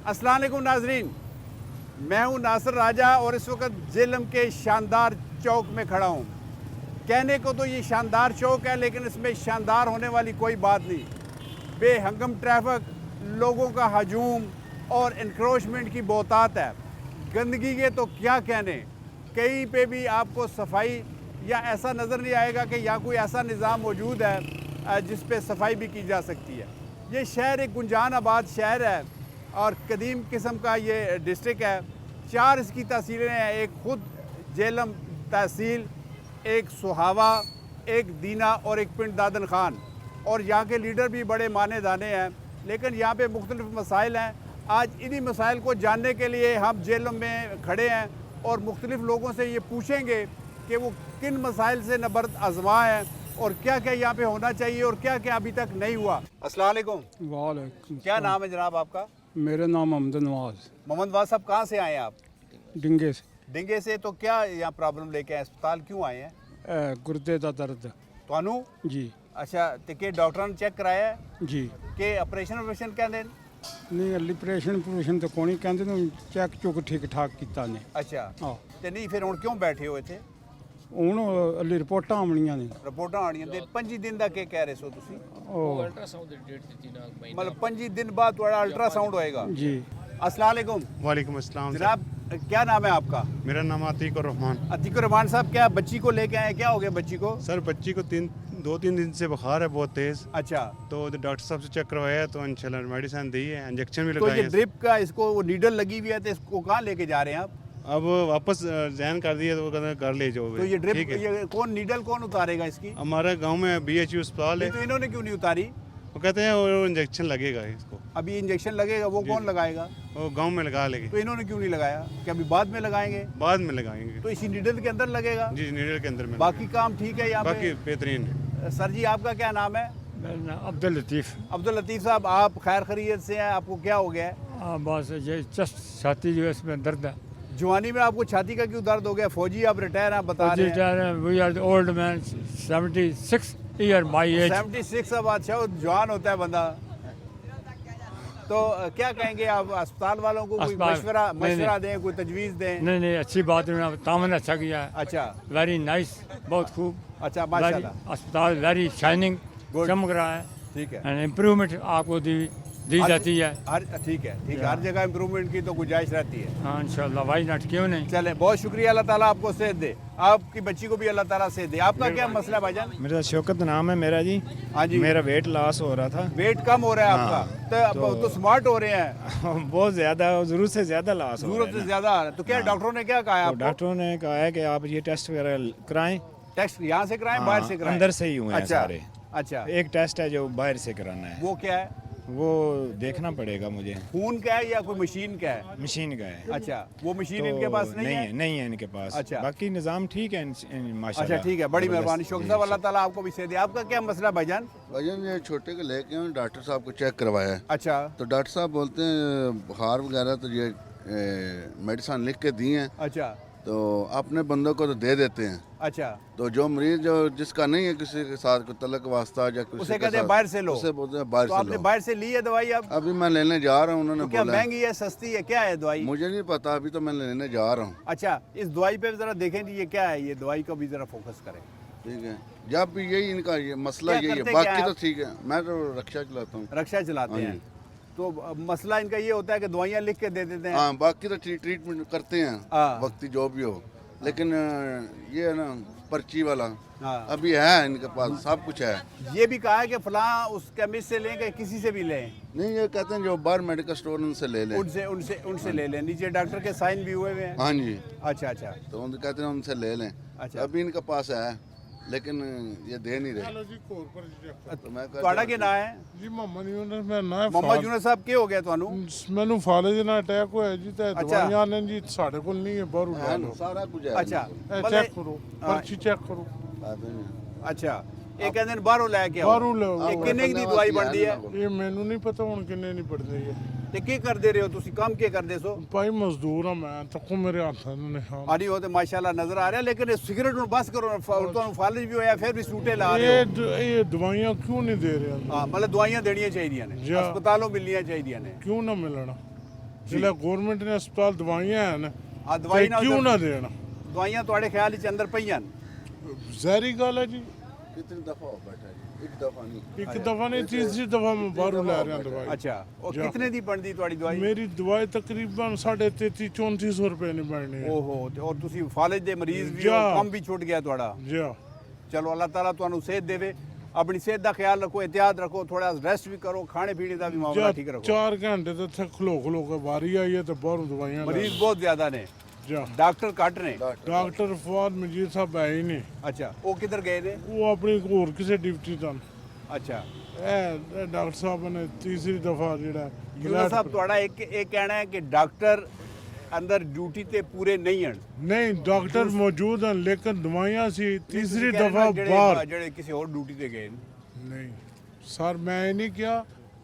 अस्सलाम वालेकुम नाजरीन, मैं हूं नासिर राजा और इस वक्त झेलम के शानदार चौक में खड़ा हूं। कहने को तो ये शानदार चौक है, लेकिन इसमें शानदार होने वाली कोई बात नहीं। बेहंगम ट्रैफिक, लोगों का हजूम और इंक्रोचमेंट की बहुतात है। गंदगी के तो क्या कहने, कहीं पे भी आपको सफाई या ऐसा नज़र नहीं आएगा कि यहाँ कोई ऐसा निज़ाम मौजूद है जिस पे सफाई भी की जा सकती है। ये शहर एक गुंजान आबाद शहर है और कदीम किस्म का ये डिस्ट्रिक्ट है। 4 इसकी तहसीलें हैं, एक खुद झेलम तहसील, एक सुहावा, एक दीना और एक पिंड दादन खान। और यहाँ के लीडर भी बड़े माने दाने हैं, लेकिन यहाँ पे मुख्तलिफ मसाइल हैं। आज इन्हीं मसाइल को जानने के लिए हम झेलम में खड़े हैं और मुख्तलिफ लोगों से ये पूछेंगे कि वो किन मसाइल से नबर्द आजमा है और क्या क्या यहाँ पे होना चाहिए और क्या क्या अभी तक नहीं हुआ। अस्सलाम वालेकुम। वालेकुम। क्या नाम है जनाब आपका? मेरा नाम मोहम्मद नवाज। मोहम्मद नवाज साहब, कहाँ से आए हैं आप? डिंगे से। डिंगे से। तो क्या यहाँ प्रॉब्लम लेके आए, अस्पताल क्यों आए हैं? गुर्दे का दर्द ਤੁਹਾਨੂੰ जी। अच्छा तो के डॉक्टर ने चेक कराया है जी। कि ऑपरेशन कहते हैं? नहीं ऑपरेशन तो कोई कहते ना, चेक चुक ठीक ठाक किया ने। अच्छा हाँ तो नहीं फिर ਹੁਣ ਕਿਉਂ ਬੈਠੇ ਹੋ ਇੱਥੇ? ਹੁਣ ਅਲੀ ਰਿਪੋਰਟਾਂ ਆਉਣੀਆਂ ਨੇ। ਰਿਪੋਰਟਾਂ ਆਣੀਆਂ ਤੇ 25 ਦਿਨ ਦਾ ਕੀ ਕਹਿ ਰਹੇ ਸੋ ਤੁਸੀਂ? ਉਹ अल्ट्रासाउंड ਦੀ ਡੇਟ ਦਿੱਤੀ ਨਾ ਮਹੀਨਾ मतलब 25 दिन बाद ਤੁਹਾਡਾ अल्ट्रासाउंड होएगा। जी। अस्सलाम वालेकुम वालेकुम अस्सलाम। जनाब, क्या नाम है आपका? मेरा नाम अतीक और रहमान। अतीकुर रहमान साहब, क्या बच्ची को लेके आए, क्या हो गया बच्ची को? सर बच्ची को 2-3 दिन से बुखार है बहुत तेज़। अच्छा तो डॉक्टर साहब से चेक करवाया तो इंशाल्लाह मेडिसिन दी है, इंजेक्शन भी तो लगाए ये हैं। ड्रिप का इसको वो नीडल लगी हुई है, तो इसको कहाँ लेके जा रहे हैं आप? अब वापस जैन कर दिया तो वो कहते हैं घर ले जाओ। तो ये ड्रिप, ठीक है। ये कौन नीडल कौन उतारेगा इसकी? हमारे गांव में BHU अस्पताल है, तो इन्होंने क्यों नहीं उतारी? वो कहते हैं वो इंजेक्शन लगेगा इसको, अभी इंजेक्शन लगेगा, वो कौन लगाएगा? वो गांव में लगा लेंगे, तो इन्होंने क्यों नहीं लगाया कि अभी बाद में लगाएंगे? बाद में लगाएंगे। तो इसी नीडल के अंदर लगेगा। जी नीडल के अंदर में बाकी काम ठीक है यहाँ बाकी पे? बेहतरीन है। सर जी, आपका क्या नाम है? मेरा नाम अब्दुल लतीफ़। अब्दुल लतीफ़ साहब, आप खैर खैरियत से हैं? आपको क्या हो गया है? बस ये चस्ट छाती जो है इसमें दर्द है। जवानी में आपको छाती का क्यों दर्द हो गया? फौजी आप रिटायर हैं बता रहे हैं। We are old man 76 year my age. 76 अब अच्छा जवान होता है बंदा। तो क्या कहेंगे आप अस्पताल वालों को? कोई अस्पताल- मशवरा दें, कोई तजवीज़ दें? नहीं अच्छी बात है, तामन अच्छा किया है। अच्छा वेरी नाइस, बहुत खूब। अच्छा वेरी माशाल्लाह, अस्पताल वेरी शाइनिंग, Good. चमक रहा है ठीक है। एंड इम्प्रूवमेंट आपको दी जाती है। हर ठीक है, ठीक है, हर जगह इम्प्रूवमेंट की तो गुंजाइश रहती है। हाँ इंशाल्लाह, वाई नॉट, क्यों नहीं। चले, बहुत शुक्रिया, अल्लाह ताला आपको सेहत दे, आपकी बच्ची को भी अल्लाह ताला सेहत दे। आपका क्या मसला है भाईजान? मेरा शौकत नाम है मेरा जी। हाँ जी। मेरा वेट लॉस हो रहा था। वेट कम हो रहा है आपका? हाँ, तो स्मार्ट हो रहे हैं, बहुत ज़्यादा, ज़रूरत से ज़्यादा लॉस हो रहा जरूरत है से ना। ज्यादा। तो क्या डॉक्टरों ने क्या कहा है तो आपको? डॉक्टरों ने कहा है कि आप ये टेस्ट वगैरह कराएं। टेस्ट यहाँ से कराएं, हाँ, बाहर से कराएं? अंदर से ही हुए हैं अच्छा सारे। अच्छा, एक टेस्ट है जो बाहर से कराना है, वो क्या है? वो देखना पड़ेगा मुझे। खून का है या कोई मशीन का है? मशीन का है। अच्छा, वो मशीन तो इनके पास नहीं है? नहीं है इनके पास। अच्छा। बाकी निज़ाम ठीक है माशाल्लाह। अच्छा ठीक है, बड़ी जबरदस्त। मेहरबानी शौक साहब, अल्लाह ताला आपको भी सेहत दे। आपका क्या मसला है भाईजान? भाईजान ये छोटे को लेके आए, डॉक्टर साहब को चेक करवाया है। अच्छा तो डॉक्टर साहब बोलते हैं बुखार वगैरह तो ये मेडिसिन लिख के दी हैं, अच्छा तो अपने बंदों को तो दे देते हैं। अच्छा, तो जो मरीज जो जिसका नहीं है किसी के साथ कोई तलक वास्ता या किसी उसे के कहते हैं साथ, बाहर से लो। उसे बोलते हैं बाहर तो से आपने लो। बाहर से ली है दवाई अब? अभी मैं लेने जा रहा हूँ, उन्होंने तो क्या बोला है। महंगी है, सस्ती है, क्या है दवाई? मुझे नहीं पता, अभी तो मैं लेने जा रहा हूँ। अच्छा, इस दवाई पे जरा देखें जी, ये क्या है, ये दवाई को भी जरा फोकस करें। ठीक है, जब भी यही इनका ये मसला क्या यही है, करते क्या बाकी है तो आप? ठीक है। मैं तो रक्षा चलाता हूँ। रक्षा चलाते हाँ हैं, जी। तो मसला इनका ये होता है कि दवाइयाँ लिख के दे देते हैं। हाँ, बाकी तो ट्रीटमेंट करते हैं हाँ। वक्ती जो भी हो, लेकिन ये है ना पर्ची वाला हाँ। अभी है इनके पास, सब कुछ है। ये भी कहा है कि फलां उस केमिस्ट से लें कि किसी से भी लें, नहीं, ये कहते हैं जो बाहर मेडिकल स्टोर उनसे ले लें। उनसे उनसे उनसे ले लें। नीचे डॉक्टर के साइन भी हुए हुए हैं। हाँ जी, अच्छा अच्छा तो उन कहते हैं उनसे ले लें। अच्छा। अभी इनके पास है, लेकिन ये दे नहीं रहे। तो मैं कहता ਤੁਹਾਡਾ ਕੀ ਨਾਂ ਹੈ? ਜੀ ਮੁਹੰਮਦ ਯੂਨਸ ਮੇਰਾ ਨਾਂ ਹੈ। मोहम्मद यूनुस साहब, ਕੀ ਹੋ ਗਿਆ ਤੁਹਾਨੂੰ? ਮੈਨੂੰ ਫਾਲੇ ਨਾਲ ਅਟੈਕ ਹੋਇਆ ਜੀ, ਤੇ ਅੱਛਾ। ਦਵਾਈਆਂ ਨੇ ਜੀ ਸਾਡੇ ਕੋਲ ਨਹੀਂ ਹੈ, ਬਾਹਰੋਂ ਲੈ है ਲਓ। ना, सारा कुछ है। अच्छा ਇਹ मतलब- ਚੈੱਕ ਕਰੋ, ਪਰਚੀ ਚੈੱਕ ਕਰੋ, कहते हैं। अच्छा, ਇਹ ਕਹਿੰਦੇ ਨੇ ਬਾਹਰੋਂ ਲੈ ਕੇ ਆਓ। ਬਾਹਰੋਂ ਲਿਆਓ। ਇਹ ਕਿੰਨੇ ਦੀ ਦਵਾਈ ਬਣਦੀ ਹੈ? ਇਹ ਮੈਨੂੰ ਨਹੀਂ ਪਤਾ ਹੁਣ ਕਿੰਨੇ ਨਹੀਂ ਪੜਦੇ ਹੈ। ਤੇ ਕੀ ਕਰਦੇ ਰਹੇ ਹੋ ਤੁਸੀਂ, ਕੰਮ ਕੀ ਕਰਦੇ ਸੋ? ਭਾਈ ਮਜ਼ਦੂਰ ਆ ਮੈਂ, ਤੱਕੋ ਮੇਰੇ ਹੱਥਾਂ ਨੂੰ ਨਿਸ਼ਾਨ। ਆੜੀ ਹੋ ਤੇ ਮਾਸ਼ਾਅੱਲਾ ਨਜ਼ਰ ਆ ਰਿਹਾ, ਲੇਕਿਨ ਸਿਗਰਟ ਨੂੰ ਬਸ ਕਰੋ, ਤੁਹਾਨੂੰ ਫਾਲਜ ਵੀ ਹੋਇਆ ਫਿਰ ਵੀ ਸੂਟੇ ਲਾ ਰਹੇ ਹੋ। ਇਹ ਦਵਾਈਆਂ ਕਿਉਂ ਨਹੀਂ ਦੇ ਰਹੇ? ਹਾਂ, ਮਤਲਬ ਦਵਾਈਆਂ ਦੇਣੀਆਂ ਚਾਹੀਦੀਆਂ ਨੇ, ਜਾਂ- ਹਸਪਤਾਲੋਂ ਮਿਲਣੀਆਂ ਚਾਹੀਦੀਆਂ ਨੇ। ਕਿਉਂ ਨਾ ਮਿਲਣਾ? जिला गवर्नमेंट ने अस्पताल दवाइयां हैं ना ਆ ਦਵਾਈ ते ਨਾਲ क्यों ना देना ਦਵਾਈਆਂ ਤੁਹਾਡੇ ਖਿਆਲ ਵਿੱਚ ਅੰਦਰ ਪਈਆਂ जहरी गल है जी कितनी दफा हो बैठा जी एक दफा नहीं एक दफा नहीं तीसरी दफा मैं बाहरों लै रहा दवाई ਅੱਛਾ ਉਹ ਜਾ। ਕਿਤਨੇ ਦੀ ਬਣਦੀ ਤੁਹਾਡੀ ਦਵਾਈ मेरी दवाई तकरीबन 3300-3400 रुपए नहीं बननी है ਓਹੋ ਤੇ ਔਰ ਤੁਸੀਂ ਫਾਲਜ ਦੇ ਮਰੀਜ਼ ਵੀ ਹੋ ਜਾ। ਕੰਮ ਵੀ ਛੁੱਟ ਗਿਆ ਤੁਹਾਡਾ जी ਚਲੋ ਅੱਲਾਹ ਤਾਲਾ ਤੁਹਾਨੂੰ ਸਿਹਤ ਦੇਵੇ ਆਪਣੀ ਸਿਹਤ ਦਾ ਖਿਆਲ ਰੱਖੋ ਇhtiyat ਰੱਖੋ ਥੋੜਾ ਰੈਸਟ ਵੀ ਕਰੋ ਖਾਣੇ ਪੀਣੇ ਦਾ ਵੀ ਮਾਮਲਾ ਠੀਕ ਰੱਖੋ 4 घंटे तो इत्थे खलो के वारी आई है तो बाहरों दवाइयां ਮਰੀਜ਼ ਬਹੁਤ ਜ਼ਿਆਦਾ ਨੇ जा ਡਾਕਟਰ ਘੱਟ ਨੇ डॉक्टर फवाद मजीद साहब है ही नहीं ਅੱਛਾ ਉਹ ਕਿੱਧਰ ਗਏ ਨੇ वो अपनी होर किसी डिप्टी दा ਅੱਛਾ डॉक्टर साहब ने तीसरी दफा जेड़ा ਗਿੱਲਾ ਸਾਹਿਬ ਤੁਹਾਡਾ ਇੱਕ ਇਹ ਕਹਿਣਾ ਹੈ ਕਿ ਡਾਕਟਰ ਅੰਦਰ ਡਿਊਟੀ ਤੇ ਪੂਰੇ ਨਹੀਂ ਹਨ नहीं डॉक्टर मौजूद हैं लेकिन दवाइयां सी तीसरी ਤੁਸੀਂ ਕਹਿ ਰਹੇ दफा ਨਾ ਜਿਹੜੇ- बाहर ਜਿਹੜੇ ਕਿਸੇ ਹੋਰ ਡਿਊਟੀ ਤੇ ਗਏ ਨੇ नहीं सर मैं ये नहीं किया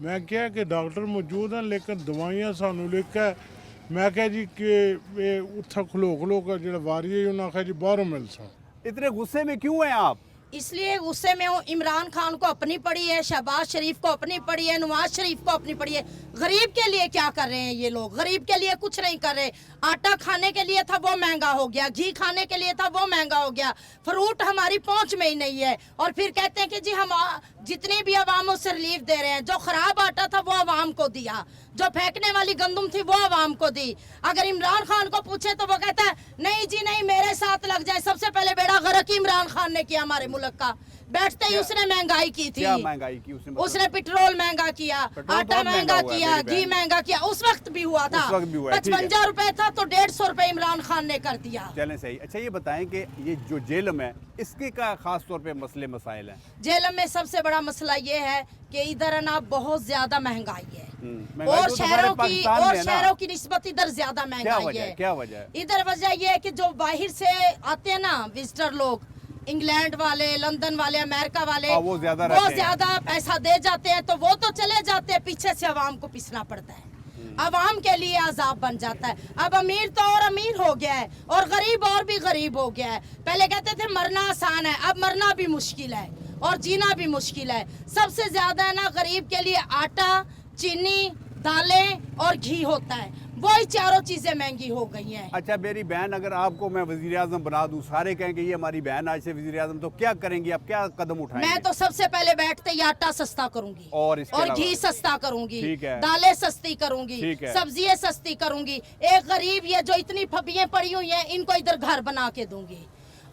मैं क्या कि डॉक्टर मौजूद हैं लेकिन दवाइयां सानू लिखा है मैं क्या जी कि ये उत्थे खलो के जेड़ा वारी है उन्हें आखिया जी बाहरों मिल सा इतने गुस्से में क्यों हैं आप इसलिए गुस्से में हूँ। इमरान खान को अपनी पड़ी है, शहबाज शरीफ को अपनी पड़ी है, नवाज शरीफ को अपनी पड़ी है। गरीब के लिए क्या कर रहे हैं ये लोग? गरीब के लिए कुछ नहीं कर रहे। आटा खाने के लिए था वो महंगा हो गया, घी खाने के लिए था वो महंगा हो गया, फ्रूट हमारी पहुंच में ही नहीं है। और फिर कहते हैं कि जी हम जितनी भी अवाम उससे रिलीफ दे रहे हैं। जो खराब आटा था वो अवाम को दिया, जो फेंकने वाली गंदम थी वो अवाम को दी। अगर इमरान खान को पूछे तो वो कहता है नहीं जी नहीं, मेरे साथ लग जाए। सबसे पहले बेड़ा गर्क इमरान खान ने किया हमारे मुल्क का। बैठते ही उसने महंगाई की थी। क्या महंगाई की उसने? उसने पेट्रोल महंगा किया, पेट्रोल आटा बहुत महंगा महंगा हुआ है किया, मेरी घी बहन। महंगा किया। उस वक्त भी हुआ था, उस वक्त भी हुआ है, ठीक है। 55 रुपए था तो 150 रुपए इमरान खान ने कर दिया। चलें सही। अच्छा ये बताएं कि ये जो जेलम है इसके का खास तौर पे मसले मसाइल हैं? जेलम में सबसे बड़ा मसला ये है कि इधर ना बहुत ज्यादा महंगाई है महंगाई और तो हमारे शहरों की पाकिस्तान में है ना। शहरों की निस्बत इधर ज्यादा क्या महंगाई वजह है? है। क्या वजह है? इधर वजह ये है कि जो बाहर से आते हैं ना विजिटर लोग, इंग्लैंड वाले, लंदन वाले, अमेरिका वाले, हाँ, वो ज्यादा रहते हैं। ज्यादा पैसा दे जाते हैं तो वो तो चले जाते हैं, पीछे से अवाम को पिसना पड़ता है। अवाम के लिए अजाब बन जाता है। अब अमीर तो और अमीर हो गया है और गरीब और भी गरीब हो गया है। पहले कहते थे मरना आसान है, अब मरना भी मुश्किल है और जीना भी मुश्किल है। सबसे ज्यादा है ना गरीब के लिए आटा, चीनी, दालें और घी होता है। वही चारों चीजें महंगी हो गई हैं। अच्छा मेरी बहन, अगर आपको मैं वजीर आजम बना दूं, सारे कहेंगे ये हमारी बहन आज से वजीर आजम, तो क्या करेंगी आप? क्या कदम उठाएंगे? मैं तो सबसे पहले बैठते ही आटा सस्ता करूंगी और इसके अलावा? घी सस्ता करूंगी, ठीक है। दालें सस्ती करूंगी, ठीक है। सब्जियां सस्ती करूंगी। एक गरीब ये जो इतनी फबियां पड़ी हुई हैं इनको इधर घर बना के दूंगी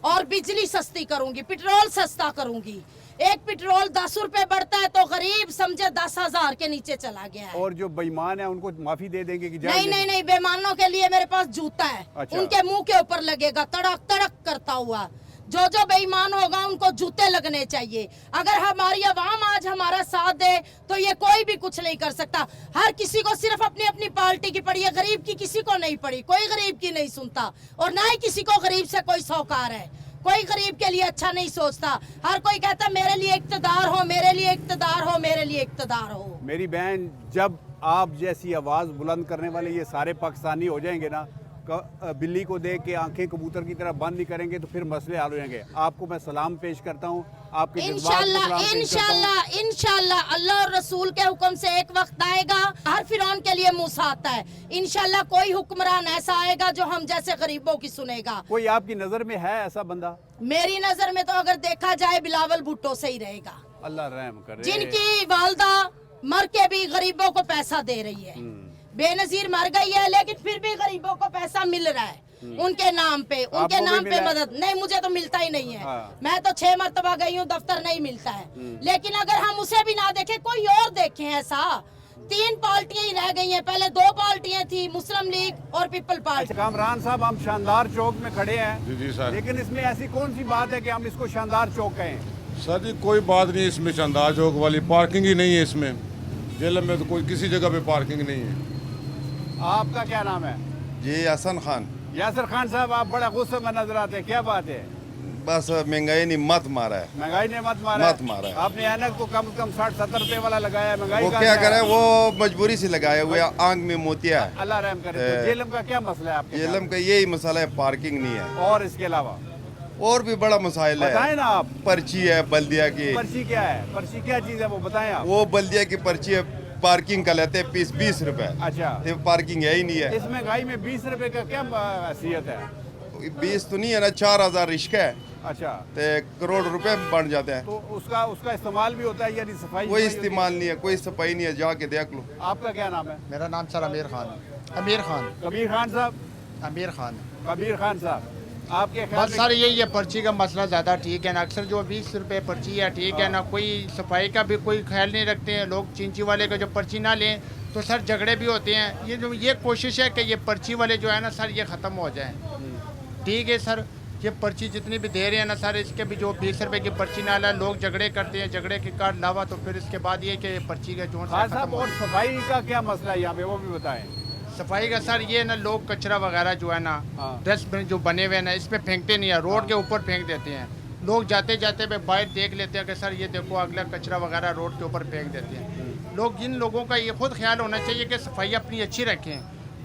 और बिजली सस्ती करूंगी, पेट्रोल सस्ता करूंगी। एक पेट्रोल 10 रुपए बढ़ता है तो गरीब समझे 10,000 के नीचे चला गया है। और जो बेईमान है उनको माफी दे देंगे कि नहीं नहीं नहीं, बेईमानों के लिए मेरे पास जूता है। अच्छा। उनके मुंह के ऊपर लगेगा तड़क तड़क करता हुआ। जो जो बेईमान होगा उनको जूते लगने चाहिए। अगर हमारी आवाम आज हमारा साथ दे तो ये कोई भी कुछ नहीं कर सकता। हर किसी को सिर्फ अपनी अपनी पार्टी की पड़ी है, गरीब की किसी को नहीं पड़ी। कोई गरीब की नहीं सुनता और ना ही किसी को गरीब से कोई सौकार है। कोई गरीब के लिए अच्छा नहीं सोचता। हर कोई कहता मेरे लिए इक्तदार हो, मेरे लिए इक्तदार हो, मेरे लिए इक्तदार हो। मेरी बहन, जब आप जैसी आवाज़ बुलंद करने वाले ये सारे पाकिस्तानी हो जाएंगे ना, बिल्ली को देख के आंखें कबूतर की तरह बंद नहीं करेंगे तो फिर मसले हल हो जाएंगे। आपको मैं सलाम पेश करता हूँ, आपके जज्बात को सलाम इंशाल्लाह पेश करता हूँ। इंशाल्लाह इंशाल्लाह अल्लाह और रसूल के हुक्म से एक वक्त आएगा, हर फिरौन के लिए मूसा आता है। इंशाल्लाह कोई हुक्मरान ऐसा आएगा जो हम जैसे गरीबों की सुनेगा। कोई आपकी नजर में है ऐसा बंदा? मेरी नजर में तो अगर देखा जाए बिलावल भुट्टो से ही रहेगा, अल्लाह रहम करे। जिनकी वालदा मर के भी गरीबों को पैसा दे रही है। बेनजीर मर गई है लेकिन फिर भी गरीबों को पैसा मिल रहा है उनके नाम पे, उनके आपको भी नाम पे मिला है? मदद नहीं, मुझे तो मिलता ही नहीं है। हाँ। मैं तो 6 मरतबा गई हूँ, दफ्तर नहीं मिलता है। लेकिन अगर हम उसे भी ना देखें, कोई और देखें ऐसा। 3 पार्टियां ही रह गई हैं, पहले 2 पार्टियां थी, मुस्लिम लीग और पीपल पार्टी। अच्छा कामरान साहब, हम शानदार चौक में खड़े हैं। जी सर। लेकिन इसमें ऐसी कौन सी बात है कि हम इसको शानदार चौक कहें? सर जी कोई बात नहीं, इसमें शानदार चौक वाली पार्किंग ही नहीं है। इसमें जेल में तो कोई किसी जगह पे पार्किंग नहीं है। आपका क्या नाम है? जी हसन खान। यासर खान साहब, आप बड़ा गुस्से में नजर आते हैं, क्या बात है? बस महंगाई ने मत मारा है। महंगाई ने मत मारा? मत मारा है। आपने ऐनक तो कम से कम 60-70 रुपए वाला लगाया है। महंगाई वो का क्या है? करे, वो मजबूरी से लगाए हुए आंख में मोतिया है। अल्लाह रहम करे। तो जेलम का क्या मसला है आपके? जेलम का यही मसला है, पार्किंग नहीं है। और इसके अलावा और भी बड़ा मसाइल बताएं है। ना आप। पर्ची है बल्दिया की। पर्ची क्या है? पर्ची क्या चीज है वो बताएं आप। वो बल्दिया की पर्ची है, पार्किंग का लेते हैं 20 रुपए। अच्छा, तो पार्किंग है ही नहीं है। इस महंगाई में 20 रुपए का क्या हैसियत है? 20 तो नहीं है ना, 4000 रिश्का है अच्छा, तो करोड़ रुपए बन जाते हैं। तो उसका इस्तेमाल भी होता है, यानी सफाई कोई होती है? इस्तेमाल नहीं है, कोई सफाई नहीं है, जाके देख लो। आपका क्या नाम है? मेरा नाम सर अमीर खान। अमीर खान। कबीर खान साहब। अमीर खान। कबीर खान साहब, आपके ख्याल बस में सर यही है, पर्ची का मसला ज़्यादा ठीक है ना। अक्सर जो 20 रुपए पर्ची है ठीक है ना, कोई सफाई का भी कोई ख्याल नहीं रखते हैं लोग। चिंची वाले का जो पर्ची ना लें तो सर झगड़े भी होते हैं। ये कोशिश है कि ये पर्ची वाले जो है ना सर ये ख़त्म हो जाए। ठीक है सर, ये पर्ची जितनी भी दे रहे हैं ना सर, इसके भी जो 20 रुपए की पर्ची ना लाए, लोग झगड़े करते हैं, झगड़े के कार्ड लावा तो फिर इसके बाद ये कि पर्ची का जो खान साहब, और सफाई का क्या मसला है यहाँ पे, वो भी बताएं। सफाई का सर ये ना, लोग कचरा वगैरह जो है ना हाँ। डस्टबिन जो बने हुए हैं ना इसमें फेंकते नहीं है, रोड के ऊपर फेंक देते हैं। लोग जाते जाते पे बाहर देख लेते हैं कि सर ये देखो अगला कचरा वगैरह रोड के ऊपर फेंक देते हैं। लोग जिन लोगों का ये खुद ख्याल होना चाहिए कि सफाई अपनी अच्छी रखें,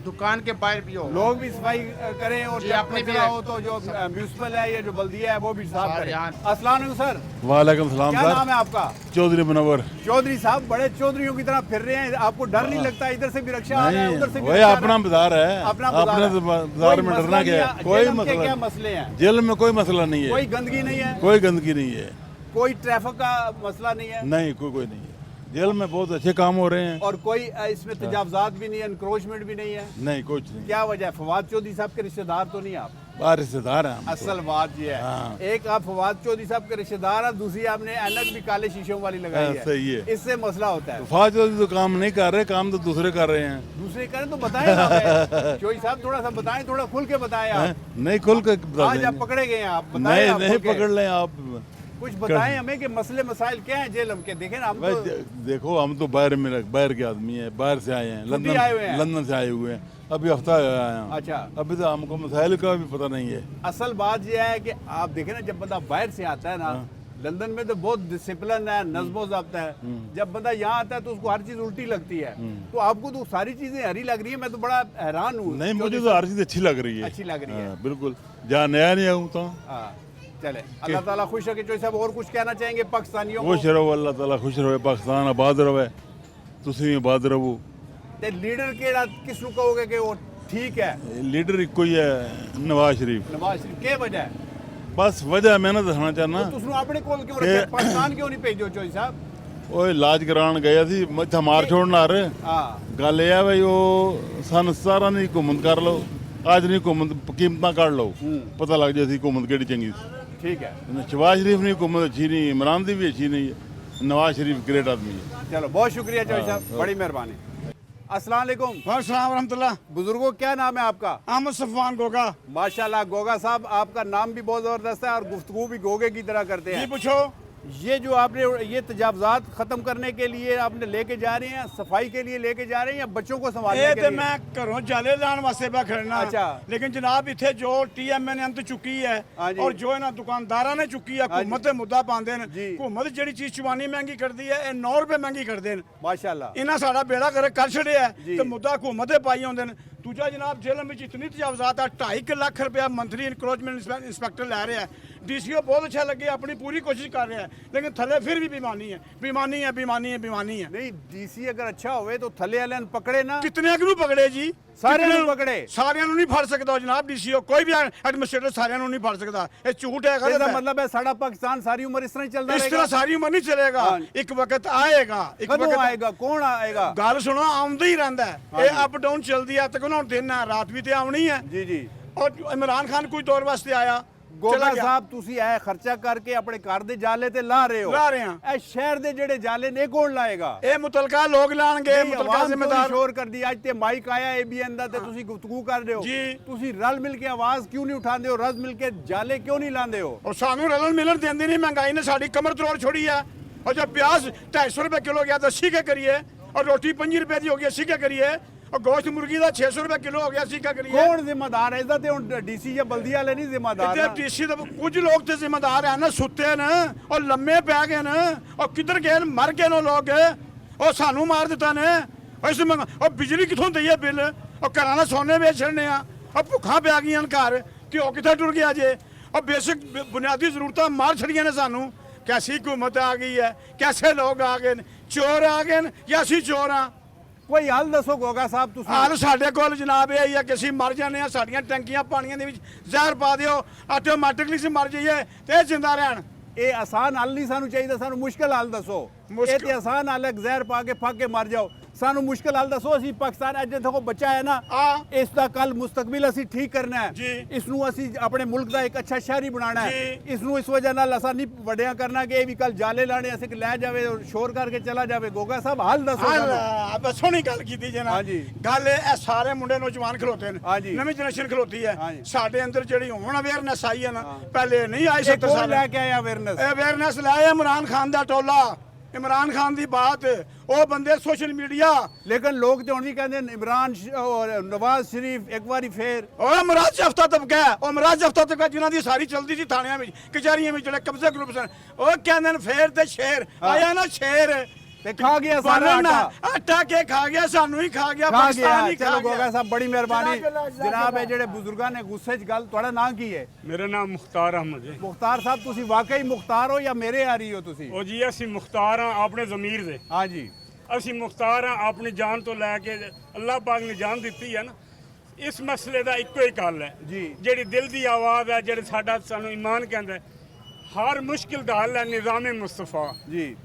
दुकान के बाहर भी हो, लोग भी सफाई करें, और जी, जब अपने भी कचरा हो तो जो म्यूनसिपल है या जो बल्दिया है वो भी साफ सर, करें। यहाँ- अस्सलाम वालेकुम सर, वालेकुम सलाम क्या नाम है आपका? चौधरी मुनव्वर। चौधरी साहब, बड़े चौधरियों की तरह फिर रहे हैं, आपको डर नहीं लगता? इधर से भी रक्षा आ रहा है, उधर से भी वही रक्षा आ अपना रहा है। बाजार है, अपना बाजार है। बाजार में कोई डरना मसला क्या नहीं है? कोई जेल के क्या मसला मसले हैं? जेल में कोई मसला नहीं कोई है, गंदगी नहीं है, कोई गंदगी नहीं है, कोई ट्रैफिक का मसला नहीं है, नहीं कोई नहीं है। जेल में बहुत अच्छे काम हो रहे हैं। और कोई इसमें तजावजात भी नहीं है, इंक्रोचमेंट भी नहीं है? नहीं कुछ नहीं। क्या वजह है? फवाद चौधरी साहब के रिश्तेदार तो नहीं आप? बाहर रिश्तेदार हैं हम तो। असल बात ये है, हाँ। एक आप फवाद चौधरी साहब के रिश्तेदार हैं, दूसरी आपने ऐनक भी काले शीशों वाली लगाई हाँ, है। सही है। इससे मसला होता है। फाज तो काम नहीं कर रहे, काम तो दूसरे कर रहे हैं। दूसरे करें तो बताएं ना हमें। चौधरी साहब थोड़ा सा बताएं, थोड़ा खुल के बताएं आप। नहीं खुल के बता आज आप देंगे। पकड़े गए हैं, आप बताएं, नहीं आप नहीं खुल के। पकड़ लें आप। कुछ बताएं हमें कि मसले मसाइल क्या हैं जेल के। देखें ना, हम भाई, तो देखो हम तो बाहर के आदमी हैं, बाहर से आए हैं, खुद ही आए हुए हैं। लंदन से आए हुए हैं, अभी हफ्ता आया हैं। अच्छा, अभी तो हमको मसाइल का भी पता नहीं है। असल बात यह है कि आप देखें ना, जब बंदा बाहर से आता है ना, लंदन में तो बहुत डिसिप्लिन है, नज़्म ज़ब्त है। जब बंदा यहाँ आता है तो उसको हर चीज़ उल्टी लगती है। तो आपको तो सारी चीज़ें हरी लग रही है, मैं तो बड़ा हैरान हूँ। नहीं मुझे तो हर चीज़ अच्छी लग रही है। अच्छी लग रही है। हाँ, बिल्कुल। जहाँ नया नहीं आऊँ तो हाँ, चले, अल्लाह ताला खुश रखे। चौधरी साहब, और कुछ कहना चाहेंगे पाकिस्तानियों को? खुश रहो, अल्लाह ताला खुश रहे, पाकिस्तान आबाद रहे, तुसी भी आबाद रहो। ते लीडर केड़ा किस नु कहोगे कि वो ठीक है? लीडर इको ही है, नवाज शरीफ। नवाज शरीफ के वजह है? बस वजह मैं ना दसना चाहना, तो तुसनु अपने कोल क्यों रखे? पाकिस्तान क्यों नहीं भेजो चौधरी साहब? वो इलाज कराने गया सी, मत्था मार छोड़ना आ रहे। हाँ, गल यह है भाई, वो सन 17 नहीं घूमत कर लो, आज नहीं घूमत कीमत कढ़ लो, पता लग जाए घूमत केड़ी चंगी। ठीक है, शहबाज शरीफ नहीं घूमत अच्छी नहीं, इमरान दी भी अच्छी नहीं है, नवाज शरीफ ग्रेट आदमी है। चलो बहुत शुक्रिया चौधरी साहब, बड़ी मेहरबानी। अस्सलाम वालेकुम। वालेकुम रहमतुल्लाह। बुजुर्गों, क्या नाम है आपका? अहमद सफवान गोगा। माशाल्लाह गोगा साहब, आपका नाम भी बहुत ज़बरदस्त है और गुफ्तगू भी गोगे की तरह करते हैं। पूछो। ये जो आपने ये तजावजात खत्म करने के लिए आपने लेके जा रहे हैं, सफाई के लिए लेके जा रहे हैं या बच्चों को संभालने के लिए? मैं घरों जाले लाने वास्ते बा खड़ना। अच्छा। लेकिन जनाब इथे जो TMA ने अंत चुकी है हाँ जी। और जो इन्होंने दुकानदारा ने चुकी है, हाँ जी। हुकूमत मुद्दा पाते हैं। जी। हुकूमत जेड़ी चीज चुबानी महंगी कर दी है, 9 रुपए महंगी कर देन। माशाल्लाह। इन्हें साड़ा बेड़ा कर छड़िया जी। तो मुद्दा हुकूमत पाई होंगे। दूजा जनाब जेल में इतनी तजावजात है, 2.5 लाख रुपया मंथली इंक्रोचमेंट इंस्पेक्टर लै रहा है। DCO बहुत अच्छा लगे, अपनी पूरी कोशिश कर रहे हैं, लेकिन थले फिर भी बेईमानी है, बेईमानी है, बेईमानी है, बेईमानी है। नहीं, DC अगर अच्छा होवे तो थले वाले पकड़े ना, कितने अगनू पकड़े जी? सारे कितने नूं पकड़े? सारे नहीं फड़ सकता जनाब DCO, कोई भी एडमिनिस्ट्रेटर सारे नहीं फड़ सकता। ये झूठ है, गलत इसका है। मतलब है सारा पाकिस्तान सारी उम्र इस तरह ही चलता इस तरह रहेगा? सारी उम्र नहीं चलेगा, हाँ। एक वक्त आएगा, एक कदों वक्त आएगा? कौन आएगा? गल सुनो, आउंदा ही रहता है, ये अप डाउन चलती है। तक दिन है, रात भी तो आनी है। जी जी। और इमरान खान कुछ दौर वास्ते आया, गोगा चला गया। साहब, तुसी ऐ खर्चा करके अपने घर दे जाले ते ला रहे हो। ला रहे हैं। ऐ शहर दे जेड़े जाले ने कौन लाएगा? ये मुतलका लोग लाएंगे, नहीं, मुतलका आवाम क्यों जिम्मेदार। शोर कर दी? आज ते माइक आया ABN दा ते तुसी गुफ्तगू कर रहे हो। जी। तुसी रल मिल के आवाज क्यों नहीं उठाते हो? रल मिल के जाले क्यों नहीं लांदे हो? और सानू रलन मिलन देंदी नहीं, महंगाई ने साड़ी कमर तोड़ छोड़ी है। और जब प्याज 250 रुपए किलो गया तो 80 के करिए, और रोटी 5 रुपए की हो गई 80 के करिए, और गोश्त मुर्गी का 600 रुपए किलो हो गया 80 का करिए। कौन जिम्मेदार है? इसदा ते हुण DC या बल्दी वाले नहीं जिम्मेदार ना। DC तो कुछ लोग तो जिम्मेदार है ना, सुते न और लम्मे पै गए न, और किधर गए मर गए न लोग, और सानू मार दिता ने। और बिजली कितों दी है बिल, और घराना सोने बेच छड़ने, और भुखा पै गई घर, घ्यो कितना टुर गया जे, और बेसिक बुनियादी जरूरत मार छड़िया ने सानू। कैसी हुकूमत आ गई है, कैसे लोग आ गए, ਚੋਰ ਆ ਗਏ ਨੇ ਜਾਂ ਅਸੀਂ ਚੋਰ ਆ ਕੋਈ ਹੱਲ ਦੱਸੋ ਗੋਗਾ ਸਾਹਿਬ ਤੁਸੀਂ ਹਾਲ ਸਾਡੇ ਕੋਲ ਜਨਾਬ ਇਹ ਹੀ ਆ ਕਿ ਅਸੀਂ ਮਰ ਜਾਂਦੇ ਆ ਸਾਡੀਆਂ ਟੈਂਕੀਆਂ ਪਾਣੀਆਂ ਦੇ ਵਿੱਚ ਜ਼ਹਿਰ ਪਾ ਦਿਓ ਆਟੋਮੈਟਿਕਲੀ ਅਸੀਂ ਮਰ ਜਾਈਏ ਤੇ ਇਹ ਜਿੰਦਾ ਰਹਿਣ ਇਹ ਆਸਾਨ ਹੱਲ ਨਹੀਂ ਸਾਨੂੰ ਚਾਹੀਦਾ ਸਾਨੂੰ ਮੁਸ਼ਕਲ ਹੱਲ ਦੱਸੋ ਇਹ ਤੇ ਆਸਾਨ ਹੱਲ ਹੈ ਜ਼ਹਿਰ ਪਾ ਕੇ ਫੱਕ ਕੇ ਮਰ ਜਾਓ ਸਾਨੂੰ ਮੁਸ਼ਕਲ ਹੱਲ ਦੱਸੋ ਅਸੀਂ ਪਾਕਿਸਤਾਨ ਅੱਜ ਦੇਖੋ ਬੱਚਾ ਹੈ ਨਾ ਇਸ ਦਾ ਕੱਲ ਮੁਸਤਕਬਲ ਅਸੀਂ ਠੀਕ ਕਰਨਾ ਹੈ ਇਸ ਨੂੰ ਅਸੀਂ ਆਪਣੇ ਮੁਲਕ ਦਾ ਇੱਕ ਅੱਛਾ ਸ਼ਹਿਰੀ ਬਣਾਉਣਾ ਹੈ ਇਸ ਨੂੰ ਇਸ ਵਜ੍ਹਾ ਨਾਲ ਅਸਾਂ ਨਹੀਂ ਵੱਡਿਆਂ ਕਰਨਾ ਕਿ ਇਹ ਵੀ ਕੱਲ ਜਾਲੇ ਲਾਣੇ ਅਸੀਂ ਲੈ ਜਾਵੇ ਔਰ ਸ਼ੋਰ ਕਰਕੇ ਚਲਾ ਜਾਵੇ ਗੋਗਾ ਸਾਹਿਬ ਹੱਲ ਦੱਸੋ ਆਪਾਂ ਸੋਹਣੀ ਗੱਲ ਕੀਤੀ ਜਨਾਬ ਗੱਲ ਇਹ ਸਾਰੇ ਮੁੰਡੇ ਨੌਜਵਾਨ ਖਲੋਤੇ ਨੇ ਨਵੀਂ ਜਨਰੇਸ਼ਨ ਖਲੋਤੀ ਹੈ ਸਾਡੇ ਅੰਦਰ ਜਿਹੜੀ ਹੁਣ ਅਵੇਅਰਨੈਸ ਆਈ ਹੈ ਨਾ ਪਹਿਲੇ ਨਹੀਂ ਆਈ 70 ਸਾਲ ਲੈ ਕੇ ਆਇਆ ਅਵੇਅਰਨੈਸ ਲਾਇਆ ਇਮਰਾਨ ਖਾਨ ਦਾ ਟੋਲਾ इमरान खान की बात वो बंदे सोशल मीडिया लेकिन लोग तो भी कहते हैं इमरान और नवाज शरीफ एक बार फिर मराज हफ्ता तबका है मराज हफ्ता तबका जिन्हों की सारी चलती थी थानिया में कचहरियों में जो कब्जे ग्रुप सन वो कहते हैं फेर ते शेर आया ना शेर ते खा गया सारा आटा के खा गया सानू ही खा गया पाकिस्तान ही चलो गोगा साहब बड़ी मेहरबानी जनाब है जेड़े बुजुर्गां ने गुस्से च गल ਤੁਹਾਡਾ ਨਾਂ ਕੀ ਹੈ ਮੇਰਾ ਨਾਮ ਮੁਖਤਾਰ ਅਹਿਮਦ ਹੈ ਮੁਖਤਾਰ ਸਾਹਿਬ ਤੁਸੀਂ ਵਾਕਈ ਮੁਖਤਾਰ ਹੋ ਜਾਂ ਮੇਰੇ ਆ ਰਹੀ ਹੋ ਤੁਸੀਂ ਉਹ ਜੀ ਅਸੀਂ ਮੁਖਤਾਰ ਹਾਂ ਆਪਣੇ ਜ਼ਮੀਰ ਦੇ ਹਾਂ ਜੀ ਅਸੀਂ ਮੁਖਤਾਰ ਹਾਂ ਆਪਣੀ ਜਾਨ ਤੋਂ ਲੈ ਕੇ ਅੱਲਾਹ ਪਾਕ ਨੇ ਜਾਨ ਦਿੱਤੀ ਹੈ ਨਾ ਇਸ ਮਸਲੇ ਦਾ ਇੱਕੋ ਹੀ ਹੱਲ ਹੈ ਜੀ ਜਿਹੜੀ ਦਿਲ ਦੀ ਆਵਾਜ਼ ਹੈ ਜਿਹੜੇ ਸਾਡਾ ਸਾਨੂੰ ਈਮਾਨ ਕਹਿੰਦਾ ਹੈ ਹਰ ਮੁਸ਼ਕਿਲ ਦਾ ਹੱਲ ਹੈ ਨਿਜ਼ਾਮ ਮੁਸਤਫਾ ਜੀ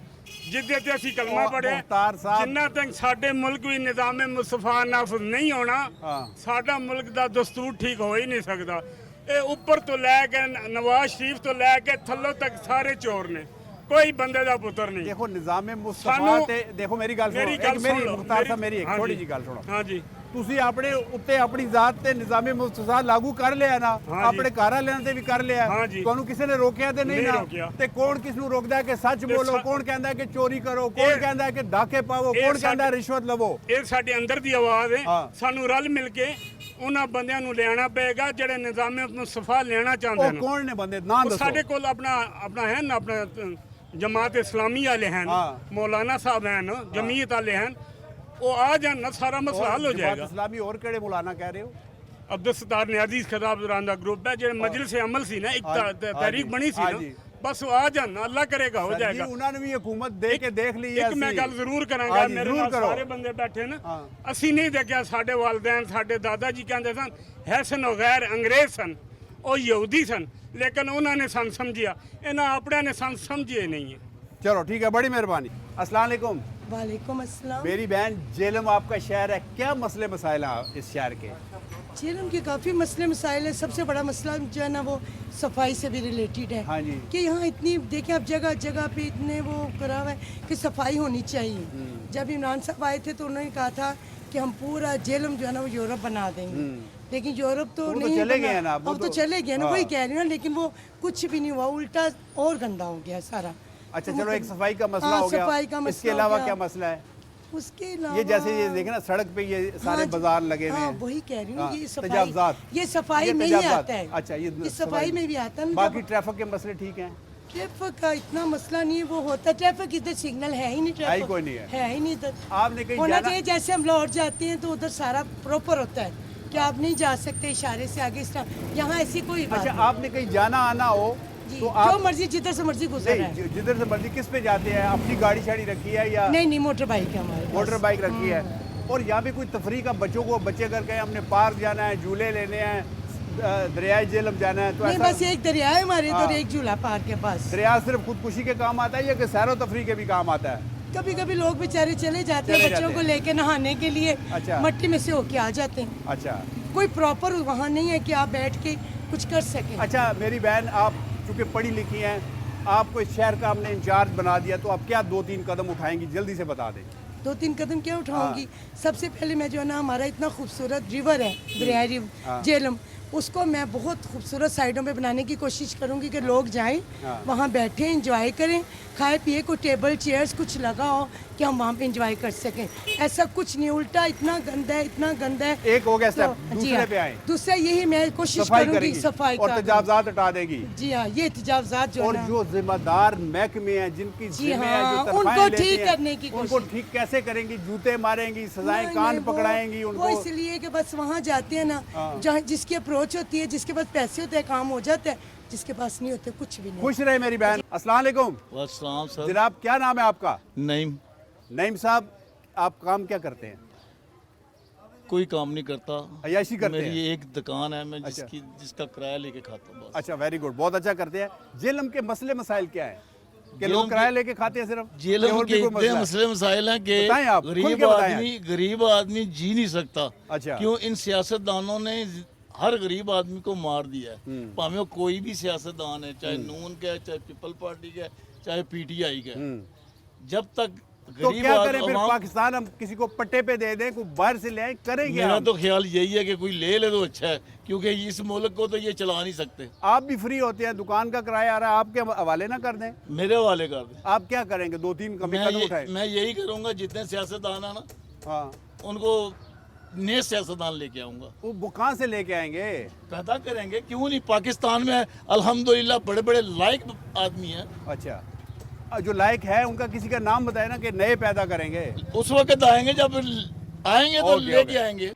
ਜਿੱਦੇ ਤੇ ਅਸੀਂ ਕਲਮਾ ਪੜਿਆ ਜਿੰਨਾ ਤੱਕ ਸਾਡੇ ਮੁਲਕ ਵੀ ਨਿਜ਼ਾਮ ਮੁਸਤਫਾ ਨਾਫਜ਼ ਨਹੀਂ ਹੋਣਾ ਸਾਡਾ ਮੁਲਕ ਦਾ ਦਸਤੂਰ ਠੀਕ ਹੋ ਹੀ ਨਹੀਂ ਸਕਦਾ ਇਹ ਉੱਪਰ ਤੋਂ ਲੈ ਕੇ ਨਵਾਜ਼ ਸ਼ਰੀਫ ਤੋਂ ਲੈ ਕੇ ਥੱਲੋਂ ਤੱਕ ਸਾਰੇ ਚੋਰ ਨੇ ਕੋਈ ਬੰਦੇ ਦਾ ਪੁੱਤਰ ਨਹੀਂ ਦੇਖੋ ਨਿਜ਼ਾਮ ਮੁਸਤਫਾ ਤੇ ਦੇਖੋ ਮੇਰੀ ਗੱਲ ਸੁਣੋ ਮੇਰੀ ਮੁਖਤਾਰ ਸਾਹਿਬ ਮੇਰੀ ਇੱਕ ਥੋੜੀ ਜੀ ਗੱਲ ਸੁਣੋ ਹਾਂ ਜੀ ਤੁਸੀਂ ਆਪਣੇ ਉੱਤੇ ਆਪਣੀ ਜ਼ਾਤ ਤੇ ਨਿਜ਼ਾਮੇ ਮੁਸਤਫਾ ਲਾਗੂ ਕਰ ਲਿਆ ਨਾ ਆਪਣੇ ਘਰ ਵਾਲਿਆਂ ਤੇ ਵੀ ਕਰ ਲਿਆ ਤੁਹਾਨੂੰ ਕਿਸੇ ਨੇ ਰੋਕਿਆ ਤੇ ਨਹੀਂ ਨਾ ਤੇ ਕੌਣ ਕਿਸ ਨੂੰ ਰੋਕਦਾ ਹੈ ਕਿ ਸੱਚ ਬੋਲੋ ਕੌਣ ਕਹਿੰਦਾ ਹੈ ਕਿ ਚੋਰੀ ਕਰੋ ਕੌਣ ਕਹਿੰਦਾ ਹੈ ਕਿ ਡਾਕੇ ਪਾਵੋ ਕੌਣ ਕਹਿੰਦਾ ਹੈ ਰਿਸ਼ਵਤ ਲਵੋ ਇਹ ਸਾਡੇ ਅੰਦਰ ਦੀ ਆਵਾਜ਼ ਹੈ ਸਾਨੂੰ ਰਲ ਮਿਲ ਕੇ ਉਹਨਾਂ ਬੰਦਿਆਂ ਨੂੰ ਲਿਆਣਾ ਪਏਗਾ ਜਿਹੜੇ ਨਿਜ਼ਾਮੇ ਮੁਸਤਫਾ ਲੈਣਾ ਚਾਹੁੰਦੇ ਨੇ ਉਹ ਕੌਣ ਨੇ ਬੰਦੇ ਨਾਂ ਦੱਸੋ ਸਾਡੇ ਕੋਲ ਆਪਣਾ ਹੈ ਨਾ ਆਪਣਾ जमात इस्लामी वाले हैं मौलाना साहब हैं जमीयत वाले हैं वो आ जाए सारा मसला हल हो जाएगा इस्लामी और केड़े मौलाना कह रहे हो अब्दुल सत्तार नियाज़ी खिताब दौरान दा ग्रुप है जो मजलिस अमल सी ना एक तहरीक बनी सी ना बस वो आ जाना अल्लाह करेगा हो जाएगा उन्होंने भी हुकूमत दे के देख ली है एक मैं गल जरूर करांगा मेरे नाल सारे बंदे बैठे ना असी नहीं देखा साडे वालिदैन साडे दादा जी कहंदे सन हैसन गैर अंग्रेज सन ਉਹ ਯਹੂਦੀ ਸਨ लेकिन उन्होंने सन समझिया इन्हें अपने ने सन समझे नहीं है चलो ठीक है बड़ी मेहरबानी अस्सलाम वालेकुम वालेकुम अस्सलाम मेरी बहन जेलम आपका शहर है क्या मसले मसाइल हैं इस शहर के जेलम के काफ़ी मसले मसाइल है सबसे बड़ा मसला जो है ना वो सफाई से भी रिलेटेड है हाँ जी कि यहाँ इतनी देखें अब जगह जगह पे इतने वो करा हुआ है कि सफाई होनी चाहिए जब इमरान साहब आए थे तो उन्होंने कहा था कि हम पूरा जेलम जो है ना वो यूरोप बना देंगे लेकिन यूरोप तो नहीं चले गए ना अब तो चले गए ना वही कह रही हूँ लेकिन वो कुछ भी नहीं हुआ उल्टा और गंदा हो गया सारा अच्छा चलो एक सफाई का मसला हो गया सफाई का मसला इसके अलावा क्या मसला है उसके अलावा ये जैसे ये देखे ना सड़क पे ये सारे बाजार लगे हुए हैं वही कह रही हूँ ये सफाई में ही आता है अच्छा ये सफाई में भी आता है बाकी ट्रैफिक के मसले ठीक हैं ट्रैफिक का इतना मसला नहीं है वो होता है ट्रैफिक इधर सिग्नल है ही नहीं ट्रैफिक कोई नहीं है ही नहीं इधर आपने कहीं होना चाहिए जैसे हम लाहौर जाते हैं तो उधर सारा प्रॉपर होता है कि आप नहीं जा सकते इशारे से आगे इस तरह यहाँ ऐसी कोई बात अच्छा आपने कहीं जाना आना हो तो आप जो मर्जी जिधर से मर्जी गुजर है जिधर से मर्जी किस पे जाते हैं अपनी गाड़ी शाड़ी रखी है या नहीं मोटर बाइक है हमारे मोटर बाइक रखी है और यहाँ पे कोई तफरी का बच्चों को बच्चे करके हमने पार्क जाना है झूले लेने हैं दरियाई जेलम जाना है तो नहीं बस एक दरिया है हमारे इधर एक झूला पार्क के पास दरिया सिर्फ खुदकुशी के काम आता है या कि सैरो तफरी के भी काम आता है कभी कभी लोग बेचारे चले जाते हैं बच्चों को लेके नहाने के लिए अच्छा मट्टी में से होके आ जाते हैं अच्छा कोई प्रॉपर वहाँ नहीं है कि आप बैठ के कुछ कर सकें अच्छा मेरी बहन आप चूँकि पढ़ी लिखी हैं आपको इस शहर का हमने इंचार्ज बना दिया तो आप क्या 2-3 कदम उठाएंगी जल्दी से बता दें 2-3 कदम क्या उठाऊंगी सबसे पहले मैं जो है ना हमारा इतना खूबसूरत रिवर है दरियाई जेलम उसको मैं बहुत खूबसूरत साइडों में बनाने की कोशिश करूंगी कि लोग जाएं वहाँ बैठें एंजॉय करें खाए पिए को टेबल चेयर्स कुछ लगा हो कि हम वहाँ पे एंजॉय कर सकें ऐसा कुछ नहीं उल्टा इतना गंदा है एक हो गया स्टेप दूसरे पे आए दूसरा यही मैं कोशिश करूंगी सफाई और तजावजात हटा देगी जी हाँ ये तजावजात जो और जो जिम्मेदार महकमे हैं जिनकी उनको ठीक करने की उनको ठीक कैसे करेंगी जूते मारेंगी सजाएं कान पकड़ाएंगी उनको इसलिए कि बस वहाँ जाते हैं ना जहाँ जिसकी अप्रोच होती है जिसके पास पैसे होते हैं काम हो जाता है जिसके पास नहीं होते कुछ भी नहीं खुश रहे मेरी बहन अस्सलाम वालेकुम अस्सलाम सर जनाब क्या नाम है आपका नईम नईम साहब, आप काम क्या करते हैं? कोई काम नहीं करता, अय्याशी करते मेरी हैं? एक दुकान है, मैं जिसका किराया लेके खाता हूँ बस। अच्छा, वेरी गुड, बहुत अच्छा करते हैं। जेलम के मसले मसाइल क्या है कि लोग किराया लेके खाते हैं सिर्फ? जेलम और के भी कोई इतने मसला है? मसले मसाइल हैं कि बताएं आप, खुल के बताएं। गरीब आदमी जी नहीं सकता। अच्छा। क्यों? इन सियासतदानों ने हर गरीब आदमी को मार दिया है। भाਵੇਂ वो कोई भी सियासतदान है, चाहे नून का है, चाहे पीपल पार्टी का है, चाहे पीटीआई का है। जब तक तो क्या करें फिर? पाकिस्तान हम किसी को पट्टे पे दे दें, कोई बाहर से ले आए, करेंगे? मेरा हम? तो ख्याल यही है कि कोई ले तो अच्छा है, क्योंकि इस मुल्क को तो ये चला नहीं सकते। आप भी फ्री होते हैं, दुकान का किराया आ रहा है, आपके हवाले ना कर दें? मेरे हवाले कर दें। आप क्या करेंगे? 2-3 कदम उठाए। मैं यही करूंगा, जितने सियासतदान है ना, हाँ, उनको नए सियासतदान लेके आऊंगा। वो कहाँ से लेके आएंगे? पैदा करेंगे, क्यों नहीं? पाकिस्तान में अल्हम्दुलिल्लाह बड़े बड़े लायक आदमी हैं। अच्छा, जो लायक है उनका किसी का नाम बताए ना कि नए पैदा करेंगे। उस वक्त आएंगे, जब आएंगे तो लेके आएंगे।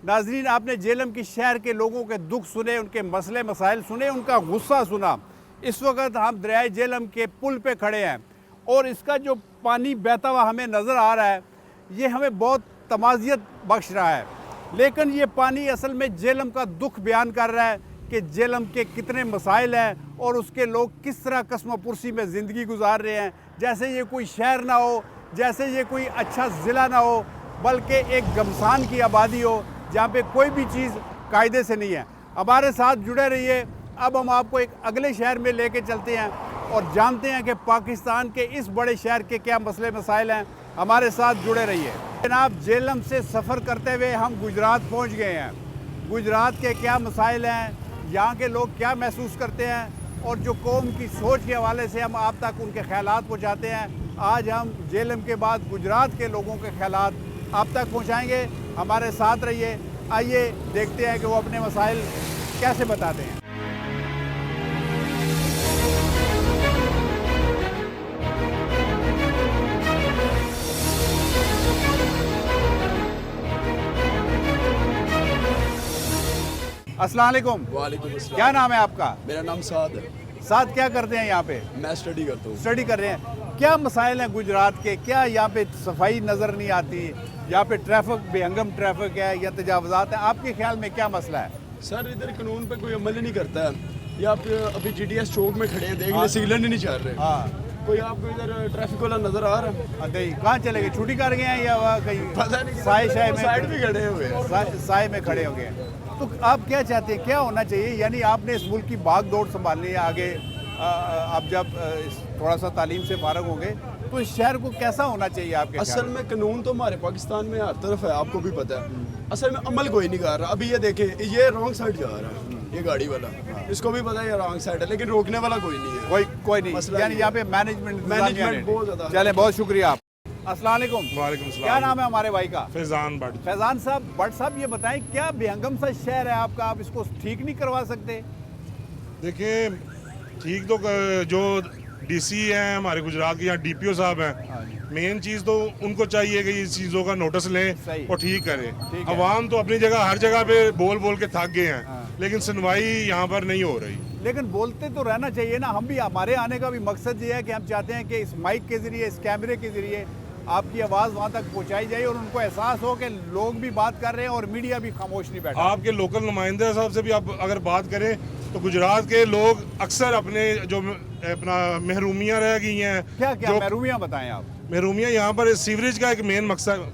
नाजरीन, आपने जेलम की शहर के लोगों के दुख सुने, उनके मसले मसाइल सुने, उनका गुस्सा सुना। इस वक्त हम दरियाए जेलम के पुल पे खड़े हैं और इसका जो पानी बहता हुआ हमें नज़र आ रहा है, ये हमें बहुत तमाज़ियत बख्श रहा है। लेकिन ये पानी असल में जेलम का दुख बयान कर रहा है कि जेलम के कितने मसाइल हैं और उसके लोग किस तरह कसम पुरसी में ज़िंदगी गुजार रहे हैं। जैसे ये कोई शहर ना हो, जैसे ये कोई अच्छा ज़िला ना हो, बल्कि एक गमसान की आबादी हो जहाँ पे कोई भी चीज़ कायदे से नहीं है। हमारे साथ जुड़े रहिए। अब हम आपको एक अगले शहर में लेके चलते हैं और जानते हैं कि पाकिस्तान के इस बड़े शहर के क्या मसले मसाइल हैं। हमारे साथ जुड़े रहिए। जनाब, जेलम से सफ़र करते हुए हम गुजरात पहुंच गए हैं। गुजरात के क्या मसाइल हैं, यहाँ के लोग क्या महसूस करते हैं और जो कौम की सोच के हवाले से हम आप तक उनके ख्यालात पहुँचाते हैं। आज हम जेलम के बाद गुजरात के लोगों के ख्यालात आप तक पहुँचाएँगे। हमारे साथ रहिए। आइए देखते हैं कि वो अपने मसाइल कैसे बताते हैं। अस्सलाम वालेकुम। वालेकुम अस्सलाम। क्या नाम है आपका? मेरा नाम साद है। साथ क्या करते हैं यहाँ पे? मैं स्टडी करता हूँ। स्टडी कर रहे हैं। क्या मसाइल हैं गुजरात के? क्या यहाँ पे सफाई नज़र नहीं आती? यहाँ पे ट्रैफिक, बेहंगम ट्रैफिक है या तजावज़ात है? आपके ख्याल में क्या मसला है? सर, इधर कानून पे कोई अमल ही नहीं करता है। या आप अभी GTS चौक में खड़े हैं, देख लें, सिग्नल ही नहीं चल रहे। हाँ, कोई आपको इधर ट्रैफिक वाला नजर आ रहा है? नहीं, कहाँ चले गए? छुट्टी कर गए हैं या वहाँ कहीं पता नहीं, साय में साइड में खड़े हुए हैं। साय में खड़े हो गए। तो आप क्या चाहते हैं, क्या होना चाहिए? यानी आपने इस मुल्क की भाग दौड़ संभालनी है आगे। आप जब थोड़ा सा तालीम से फारग होंगे तो इस शहर को कैसा होना चाहिए आपके? असल में कानून तो हमारे पाकिस्तान में हर तरफ है, आपको भी पता है। असल में अमल कोई नहीं कर रहा। अभी ये देखें, ये रॉन्ग साइड जा रहा है, ये गाड़ी वाला, इसको भी पता है ये रॉन्ग साइड है, लेकिन रोकने वाला कोई नहीं है। कोई नहीं, यानी यहाँ पे मैनेजमेंट बहुत ज़्यादा। चले, बहुत शुक्रिया आप। अस्सलाम वालेकुम। वालेकुम सलाम। क्या नाम है हमारे भाई का? फैजान भट्ट। फैजान साहब, भट्ट साहब, ये बताएं, क्या बेहंगम सा शहर है आपका, आप इसको ठीक नहीं करवा सकते? देखिए, ठीक तो जो डीसी हैं हमारे गुजरात के, यहाँ DPO साहब हैं, मेन चीज़ तो उनको चाहिए कि इस चीज़ों का नोटिस लें और ठीक करें। अवाम तो अपनी जगह हर जगह पे बोल बोल के थक गए हैं, लेकिन सुनवाई यहाँ पर नहीं हो रही। लेकिन बोलते तो रहना चाहिए ना। हम भी, हमारे आने का भी मकसद ये है कि हम चाहते हैं कि इस माइक के ज़रिए, इस कैमरे के ज़रिए आपकी आवाज़ वहाँ तक पहुँचाई जाए और उनको एहसास हो कि लोग भी बात कर रहे हैं और मीडिया भी खामोश नहीं बैठा। आपके लोकल नुमाइंदे साहब से भी आप अगर बात करें तो गुजरात के लोग अक्सर अपने जो अपना महरूमियाँ रह गई हैं। क्या महरूमियाँ बताएं आप? महरूमियाँ यहाँ पर सीवरेज का एक मेन मकसद,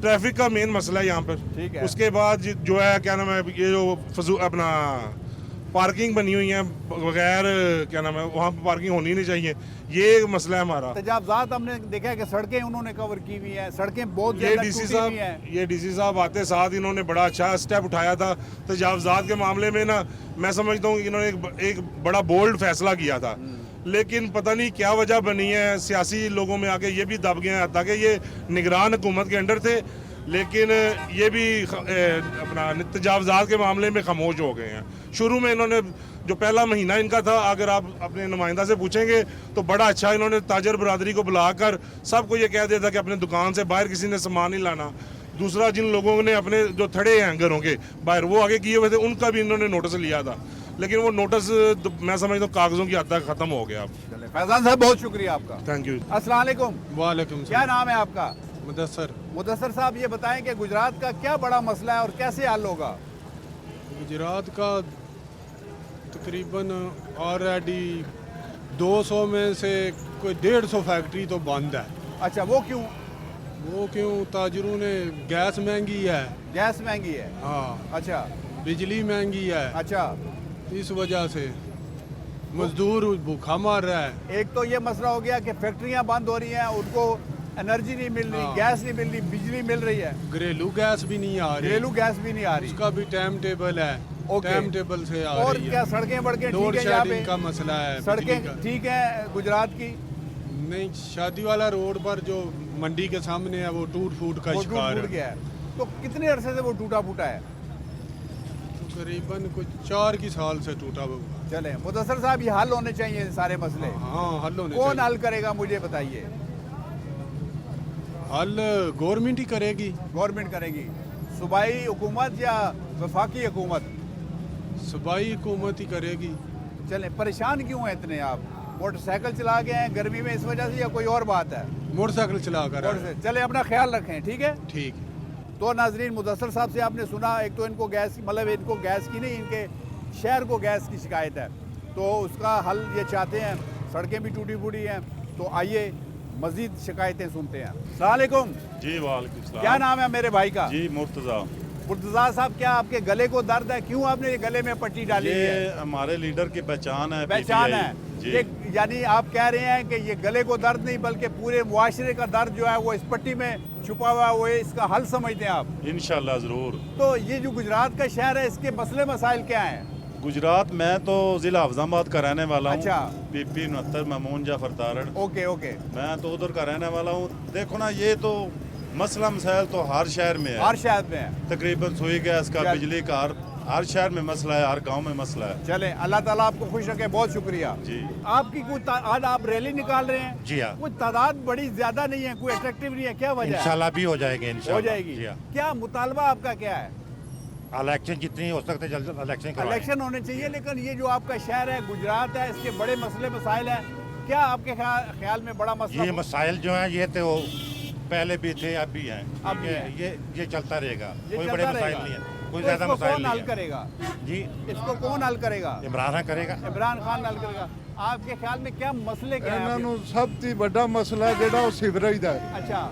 ट्रैफिक का मेन मसला है यहाँ पर। ठीक है। उसके बाद जो है क्या नाम है, ये जो अपना पार्किंग बनी हुई है बगैर, क्या नाम है, वहाँ पर पार्किंग होनी नहीं चाहिए, ये एक मसला है हमारा। तजावज़ात हमने देखा है कि सड़कें उन्होंने कवर की हुई हैं, सड़कें बहुत ये डीसी साहब आते साथ इन्होंने बड़ा अच्छा स्टेप उठाया था तजावज़ात के मामले में ना। मैं समझता हूँ कि इन्होंने एक बड़ा बोल्ड फैसला किया था, लेकिन पता नहीं क्या वजह बनी है, सियासी लोगों में आके ये भी दब गए हैं। ताकि ये निगरान हुकूमत के अंडर थे, लेकिन ये भी अपना तजावज़ात के मामले में खामोश हो गए हैं। शुरू में इन्होंने जो पहला महीना इनका था, अगर आप अपने नुमाइंदा से पूछेंगे तो बड़ा अच्छा इन्होंने ताजर बरादरी को बुलाकर सबको ये कह दिया था कि अपने दुकान से बाहर किसी ने सामान नहीं लाना। दूसरा, जिन लोगों ने अपने जो थड़े हैं घरों के बाहर वो आगे किए हुए थे, उनका भी इन्होंने नोटिस लिया था। लेकिन वो नोटिस मैं समझता हूँ कागजों की हद तक खत्म हो गया अब। चले फैजान साहब बहुत शुक्रिया आपका। Thank you. अस्सलाम वालेकुम। वालेकुम क्या नाम है आपका? मुदस्सर। मुदस्सर साहब ये बताएं कि गुजरात का क्या बड़ा मसला है और कैसे हल होगा? गुजरात का तकरीबन ऑलरेडी 200 में से कोई 150 फैक्ट्री तो बंद है। अच्छा वो क्यों? वो क्यों? ताजरों ने गैस महंगी है। गैस महंगी है? हाँ। अच्छा। बिजली महंगी है। अच्छा। इस वजह से मजदूर भूखा मार रहा है। एक तो ये मसला हो गया कि फैक्ट्रियां बंद हो रही हैं, उनको एनर्जी नहीं मिल रही, गैस नहीं मिल रही, बिजली मिल रही है, घरेलू गैस भी नहीं आ रही। घरेलू गैस भी नहीं आ रही, उसका भी टाइम टेबल है। टाइम टेबल से आ और रही है। क्या सड़कें वड़कें लोड ठीक है? यहाँ शेडिंग पे का मसला है। सड़कें ठीक है गुजरात की? नहीं, शादी वाला रोड पर जो मंडी के सामने है वो टूट फूट का शिकार टूट गया है। तो कितने अरसे से वो टूटा फूटा है? तकरीबन कुछ 4 की साल से टूटा हुआ। चले मुदस्सर साहब ये हल होने चाहिए सारे मसले। हाँ हल होने कौन चाहिए। हल करेगा मुझे बताइए? हल गवर्नमेंट ही करेगी। गवर्नमेंट करेगी? सूबाई हुकूमत या वफाकी हुकूमत? सूबाई हुकूमत ही करेगी। चले परेशान क्यों हैं इतने आप? मोटरसाइकिल चला गए हैं गर्मी में इस वजह से या कोई और बात है? मोटरसाइकिल चला कर। चले अपना ख्याल रखें, ठीक है? ठीक। तो नाजरीन मुदस्सर साहब से आपने सुना, एक तो इनको गैस मतलब इनको गैस की नहीं, इनके शहर को गैस की शिकायत है, तो उसका हल ये चाहते हैं। सड़कें भी टूटी फूटी हैं, तो आइए मजीद शिकायतें सुनते हैं। अस्सलाम वालेकुम। जी वालेकुम सलाम। क्या नाम है मेरे भाई का? जी मुर्तज़ा। मुर्तज़ा साहब क्या आपके गले को दर्द है? क्यों आपने ये गले में पट्टी डाली है? ये हमारे लीडर की पहचान है। पहचान है ये, यानी आप कह रहे हैं कि ये गले को दर्द नहीं बल्कि पूरे मुआशरे का दर्द जो है वो इस पट्टी में छुपा हुआ है, वो इसका हल समझते हैं आप? इंशाल्लाह ज़रूर। तो ये जो गुजरात का शहर है इसके मसले मसाइल क्या हैं? गुजरात मैं तो जिला हफजाबाद का रहने वाला हूँ। अच्छा। PP 69 Mamoon Jafar Tarar. Okay okay. मैं तो उधर का रहने वाला हूँ। देखो ना, ये तो मसला मसाइल तो हर शहर में है। हर शहर में है तकरीबन सुई गैस का, बिजली का, हर शहर में मसला है, हर गांव में मसला है। चले अल्लाह ताला आपको खुश रखे, बहुत शुक्रिया जी। आपकी कोई आज आप रैली निकाल रहे हैं? जी हाँ। कोई तादाद बड़ी ज्यादा नहीं है, कोई अट्रैक्टिव नहीं है, क्या वजह है? इंशाल्लाह भी हो जाएगी। इंशाल्लाह हो जाएगी। जी हाँ। क्या मुतालबा आपका क्या है? इलेक्शन जितनी हो सकते जल्द इलेक्शन करवाएं। इलेक्शन होने चाहिए, लेकिन ये जो आपका शहर है गुजरात है, इसके बड़े मसले मसाइल हैं, क्या आपके ख्याल में बड़ा मसला? ये मसाइल जो हैं ये तो पहले भी थे, अब भी हैं। अब भी हैं। ये चलता रहेगा। ये कोई चलता बड़े मसाइल रहेगा। नहीं है, कोई तो ज्यादा इसको मसाइल कौन हल नहीं है। करेगा जी, इसको कौन हल करेगा? इमरान खान करेगा। इमरान खान हल करेगा। आपके ख्याल में क्या मसले क्या ਇਹਨਾਂ हैं? ਨੂੰ ਸਭ ਤੋਂ ਵੱਡਾ ਮਸਲਾ ਜਿਹੜਾ ਉਹ ਸੀਵਰੇਜ ਦਾ ਹੈ। अच्छा।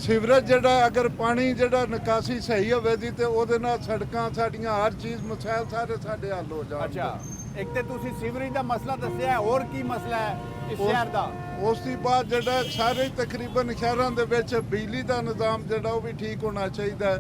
ਸੀਵਰੇਜ ਜਿਹੜਾ ਅਗਰ ਪਾਣੀ ਜਿਹੜਾ ਨਿਕਾਸੀ ਸਹੀ ਹੋਵੇ ਦੀ ਤੇ ਉਹਦੇ ਨਾਲ ਸੜਕਾਂ ਸਾਡੀਆਂ ਹਰ ਚੀਜ਼ ਮਸਾਇਲ ਸਾਰੇ ਸਾਡੇ ਹੱਲ ਹੋ ਜਾਣਗੇ। अच्छा, एक तो तुसी सीवरेज का मसला दसिया है, और की मसला है इस शहर का? ਉਸ ਤੋਂ ਬਾਅਦ ਜਿਹੜਾ ਸਾਰੇ ਤਕਰੀਬਨ ਸ਼ਹਿਰਾਂ ਦੇ ਵਿੱਚ ਬਿਜਲੀ ਦਾ ਨਿਜ਼ਾਮ ਜਿਹੜਾ ਉਹ ਵੀ ਠੀਕ ਹੋਣਾ ਚਾਹੀਦਾ ਹੈ।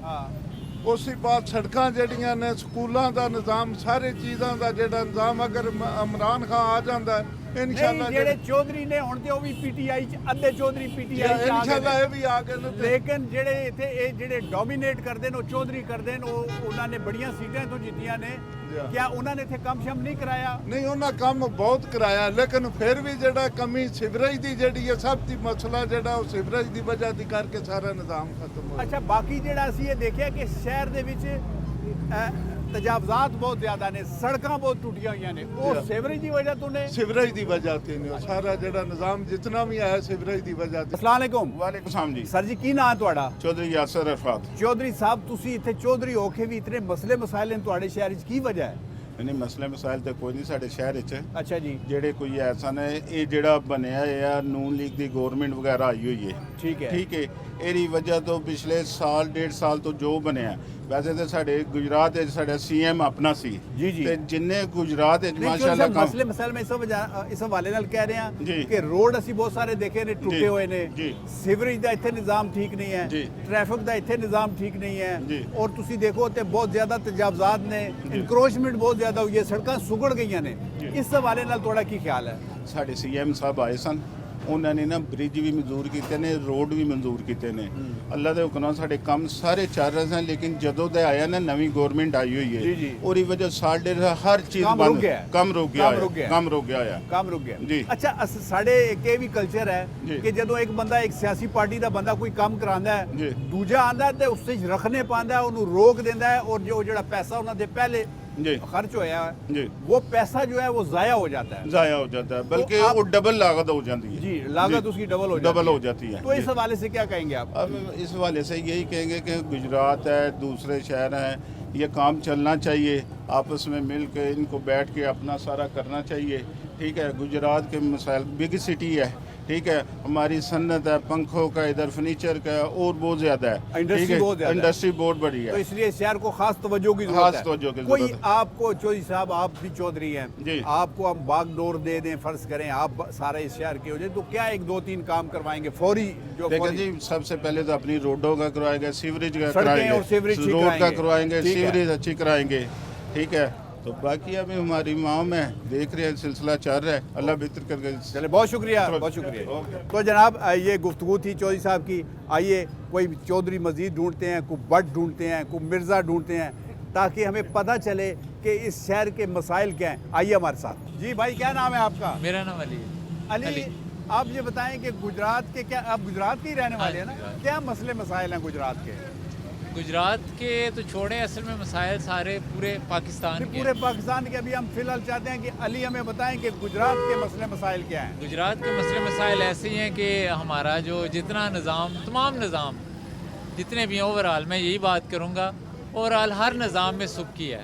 ਉਸ ਤੋਂ ਬਾਅਦ ਸੜਕਾਂ ਜਿਹੜੀਆਂ ਨੇ, ਸਕੂਲਾਂ ਦਾ ਨਿਜ਼ਾਮ, ਸਾਰੇ ਚੀਜ਼ਾਂ ਦਾ ਜਿਹੜਾ ਨਿਜ਼ਾਮ ਅਗਰ ਇਮਰਾਨ ਖਾਨ ਆ ਜਾਂਦਾ ਹੈ इंशाल्लाह ਜਿਹੜੇ ਚੌਧਰੀ ਨੇ ਹੁਣ ਤੇ ਉਹ ਵੀ ਪੀਟੀਆਈ ਚ ਅੱਧੇ ਚੌਧਰੀ ਪੀਟੀਆਈ ਚ इंशाल्लाह ਇਹ ਵੀ ਆ ਗਏ ਨੇ ਤੇ ਲੇਕਿਨ ਜਿਹੜੇ ਇੱਥੇ ਇਹ ਜਿਹੜੇ ਡੋਮੀਨੇਟ ਕਰਦੇ ਨੇ ਉਹ ਚੌਧਰੀ ਕਰਦੇ ਨੇ, ਉਹ ਉਹਨਾਂ ਨੇ ਬੜੀਆਂ ਸੀਟਾਂ ਤੋਂ ਜਿੱਤੀਆਂ ਨੇ। क्या उन्होंने ਇੱਥੇ ਕੰਮ ਸ਼ਮ ਨਹੀਂ ਕਰਾਇਆ? ਨਹੀਂ, ਉਹਨਾਂ ਕੰਮ ਬਹੁਤ ਕਰਾਇਆ, ਲੇਕਿਨ ਫਿਰ ਵੀ ਜਿਹੜਾ ਕਮੀ ਸੀਵਰੇਜ ਦੀ ਜਿਹੜੀ ਹੈ, ਸਭ ਦੀ ਮਸਲਾ ਜਿਹੜਾ ਉਹ ਸੀਵਰੇਜ ਦੀ ਵਜ੍ਹਾ ਦੀ ਕਰਕੇ ਸਾਰਾ ਨਿਜ਼ਾਮ ਖਤਮ ਹੋਇਆ। ਅੱਛਾ, ਬਾਕੀ ਜਿਹੜਾ ਅਸੀਂ ਇਹ ਦੇਖਿਆ ਕਿ ਸ਼ਹਿਰ ਦੇ ਵਿੱਚ ਤਜਾਵਜ਼ਾਤ ਬਹੁਤ ਜ਼ਿਆਦਾ ਨੇ, ਸੜਕਾਂ ਬਹੁਤ ਟੁੱਟੀਆਂ ਹੋਈਆਂ ਨੇ, ਉਹ ਸੀਵਰੇਜ ਦੀ ਵਜ੍ਹਾ ਤੋਂ ਨੇ। ਸੀਵਰੇਜ ਦੀ ਵਜ੍ਹਾ ਤੇ ਨੇ, ਉਹ ਸਾਰਾ ਜਿਹੜਾ ਨਿਜ਼ਾਮ ਜਿੰਨਾ ਵੀ ਆਇਆ ਸੀਵਰੇਜ ਦੀ ਵਜ੍ਹਾ ਤੇ। अस्सलाम वालेकुम। वालेकुम सलाम जी। सर जी की नाम है ਤੁਹਾਡਾ? चौधरी यासर अरफात। ਚੌਧਰੀ ਸਾਹਿਬ ਤੁਸੀਂ ਇੱਥੇ ਚੌਧਰੀ ਹੋ ਕੇ ਵੀ ਇਤਨੇ ਮਸਲੇ ਮਸਾਇਲ ਨੇ ਤੁਹਾਡੇ ਸ਼ਹਿਰ 'ਚ, ਕੀ ਵਜ੍ਹਾ ਹੈ? नहीं मसले मसाइल तो कोई नहीं साढ़े शहर अच्छा जी। जेड़े कोई ऐसा ने ये जेड़ा बनया है नून लीग दी गवर्नमेंट वगैरह आई हुई है। ठीक है। ठीक है, एरी वजह तो पिछले साल 1.5 साल तो जो बनया, वैसे तो साढ़े गुजरात साढ़े CM अपना सी जी जी, ते जिन्ने गुजरात माशाल्लाह मसले मसाइल में इस हवाले नाल कह रहे हैं कि रोड ਅਸੀਂ ਬਹੁਤ ਸਾਰੇ ਦੇਖੇ ਨੇ ਟੁੱਟੇ ਹੋਏ ਨੇ, ਸੀਵਰੇਜ ਦਾ ਇੱਥੇ ਨਿਜ਼ਾਮ ਠੀਕ ਨਹੀਂ ਹੈ, ਟ੍ਰੈਫਿਕ ਦਾ ਇੱਥੇ ਨਿਜ਼ਾਮ ਠੀਕ ਨਹੀਂ ਹੈ, ਔਰ ਤੁਸੀਂ ਦੇਖੋ ਤੇ ਬਹੁਤ ਜ਼ਿਆਦਾ ਤਜਾਵਜ਼ਾਤ ਨੇ, ਇਨਕਰੋਚਮੈਂਟ ਬਹੁਤ ਜ਼ਿਆਦਾ ਹੋਈ ਹੈ, ਸੜਕਾਂ ਸੁਗੜ ਗਈਆਂ ਨੇ। ਇਸ ਹਵਾਲੇ ਨਾਲ ਤੁਹਾਡਾ ਕੀ ਖਿਆਲ ਹੈ? ਸਾਡੇ CM ਸਾਹਿਬ ਆਏ ਸਨ, ਉਹਨਾਂ ਨੇ ਨਾ ਬ੍ਰਿਜ ਵੀ ਮਨਜ਼ੂਰ ਕੀਤੇ ਨੇ, ਰੋਡ ਵੀ ਮਨਜ਼ੂਰ ਕੀਤੇ ਨੇ। ਅੱਲਾ ਦੇ ਹੁਕਮ ਨਾਲ ਸਾਡੇ ਕੰਮ ਸਾਰੇ ਚੱਲ ਰਹੇ ਸਨ, ਲੇਕਿਨ ਜਦੋਂ ਦੇ ਆਇਆ ਨਾ ਨਵੀਂ ਗਵਰਨਮੈਂਟ ਆਈ ਹੋਈ ਹੈ, ਉਹਦੀ ਵਜ੍ਹਾ ਸਾਡੇ ਹਰ ਚੀਜ਼ ਕੰਮ ਰੁਕ ਗਿਆ, ਕੰਮ ਰੁਕ ਗਿਆ ਆ। ਕੰਮ ਰੁਕ ਗਿਆ ਜੀ। ਅੱਛਾ, ਸਾਡੇ ਇੱਕ ਇਹ ਵੀ ਕਲਚਰ ਹੈ ਕਿ ਜਦੋਂ ਇੱਕ ਬੰਦਾ ਇੱਕ ਸਿਆਸੀ ਪਾਰਟੀ ਦਾ ਬੰਦਾ ਕੋਈ ਕੰਮ ਕਰਾਉਂਦਾ ਹੈ, ਦੂਜਾ ਆਂਦਾ ਤੇ ਉਸ ਤੇ ਰਖਨੇ ਪਾਉਂਦਾ, ਉਹਨੂੰ ਰੋਕ ਦਿੰਦਾ ਹੈ, ਔਰ ਜੋ ਜਿਹੜਾ ਪੈਸਾ ਉਹਨਾਂ ਦੇ ਪਹਿਲੇ जी। खर्च होया है जी। वो पैसा जो है वो जाया हो जाता है, जाया हो जाता है, बल्कि आप- वो डबल लागत हो जाती है। जी, लागत उसकी डबल हो जाती है। तो इस जी। हवाले से क्या कहेंगे आप? अब इस हवाले से यही कहेंगे कि गुजरात है, दूसरे शहर हैं, ये काम चलना चाहिए, आपस में मिल के इनको बैठ के अपना सारा करना चाहिए। ठीक है, गुजरात के मसाइल, बिग सिटी है, ठीक है, हमारी सन्नत है, पंखों का, इधर फर्नीचर का और बहुत ज़्यादा है, इंडस्ट्री ठीक है? बहुत ज़्यादा है। इंडस्ट्री बहुत बड़ी तो है। इसलिए शहर को खास तवज्जो की जरूरत खास है। तवज्जो की कोई जरूरत है। आपको चौधरी साहब, आप भी चौधरी हैं जी। आपको हम बागडोर दे दें, फर्ज करें आप सारे इस शहर के हो जाए, तो क्या 1-2-3 काम करवाएंगे फौरी? जो देखिए फौरी- जी, सबसे पहले तो अपनी रोडों का करवाएंगे, सीवरेज का सड़कें कराएंगे, और सीवरेज ठीक रोड का कराएंगे। करवाएंगे, ठीक है। सीवरेज अच्छी कराएंगे, ठीक है। तो बाकी अभी हमारी माँ में देख रहे हैं, सिलसिला चल रहा है, अल्लाह बेहतर करके। चले, बहुत शुक्रिया, बहुत शुक्रिया। तो जनाब ये गुफ्तगू थी चौधरी साहब की। आइए कोई चौधरी मजीद ढूंढते हैं, कोई भट्ट ढूंढते हैं, कोई मिर्ज़ा ढूंढते हैं, ताकि हमें पता चले कि इस शहर के मसाइल क्या हैं। आइए हमारे साथ। जी भाई, क्या नाम है आपका? मेरा नाम अली है। अली, आप ये बताएं कि गुजरात के, क्या आप गुजरात के ही रहने वाले हैं ना? गुजरात। क्या मसले मसाइल हैं गुजरात के? गुजरात के तो छोड़े, असल में मसाइल सारे पूरे पाकिस्तान के पूरे हैं। पाकिस्तान के। अभी हम फिलहाल चाहते हैं कि अली हमें बताएं कि गुजरात के मसले मसाइल क्या हैं। गुजरात के मसले मसाइल ऐसे ही हैं कि हमारा जो जितना निज़ाम, तमाम निज़ाम जितने भी हैं, ओवरऑल मैं यही बात करूँगा, ओवरऑल हर निज़ाम में सुख की है।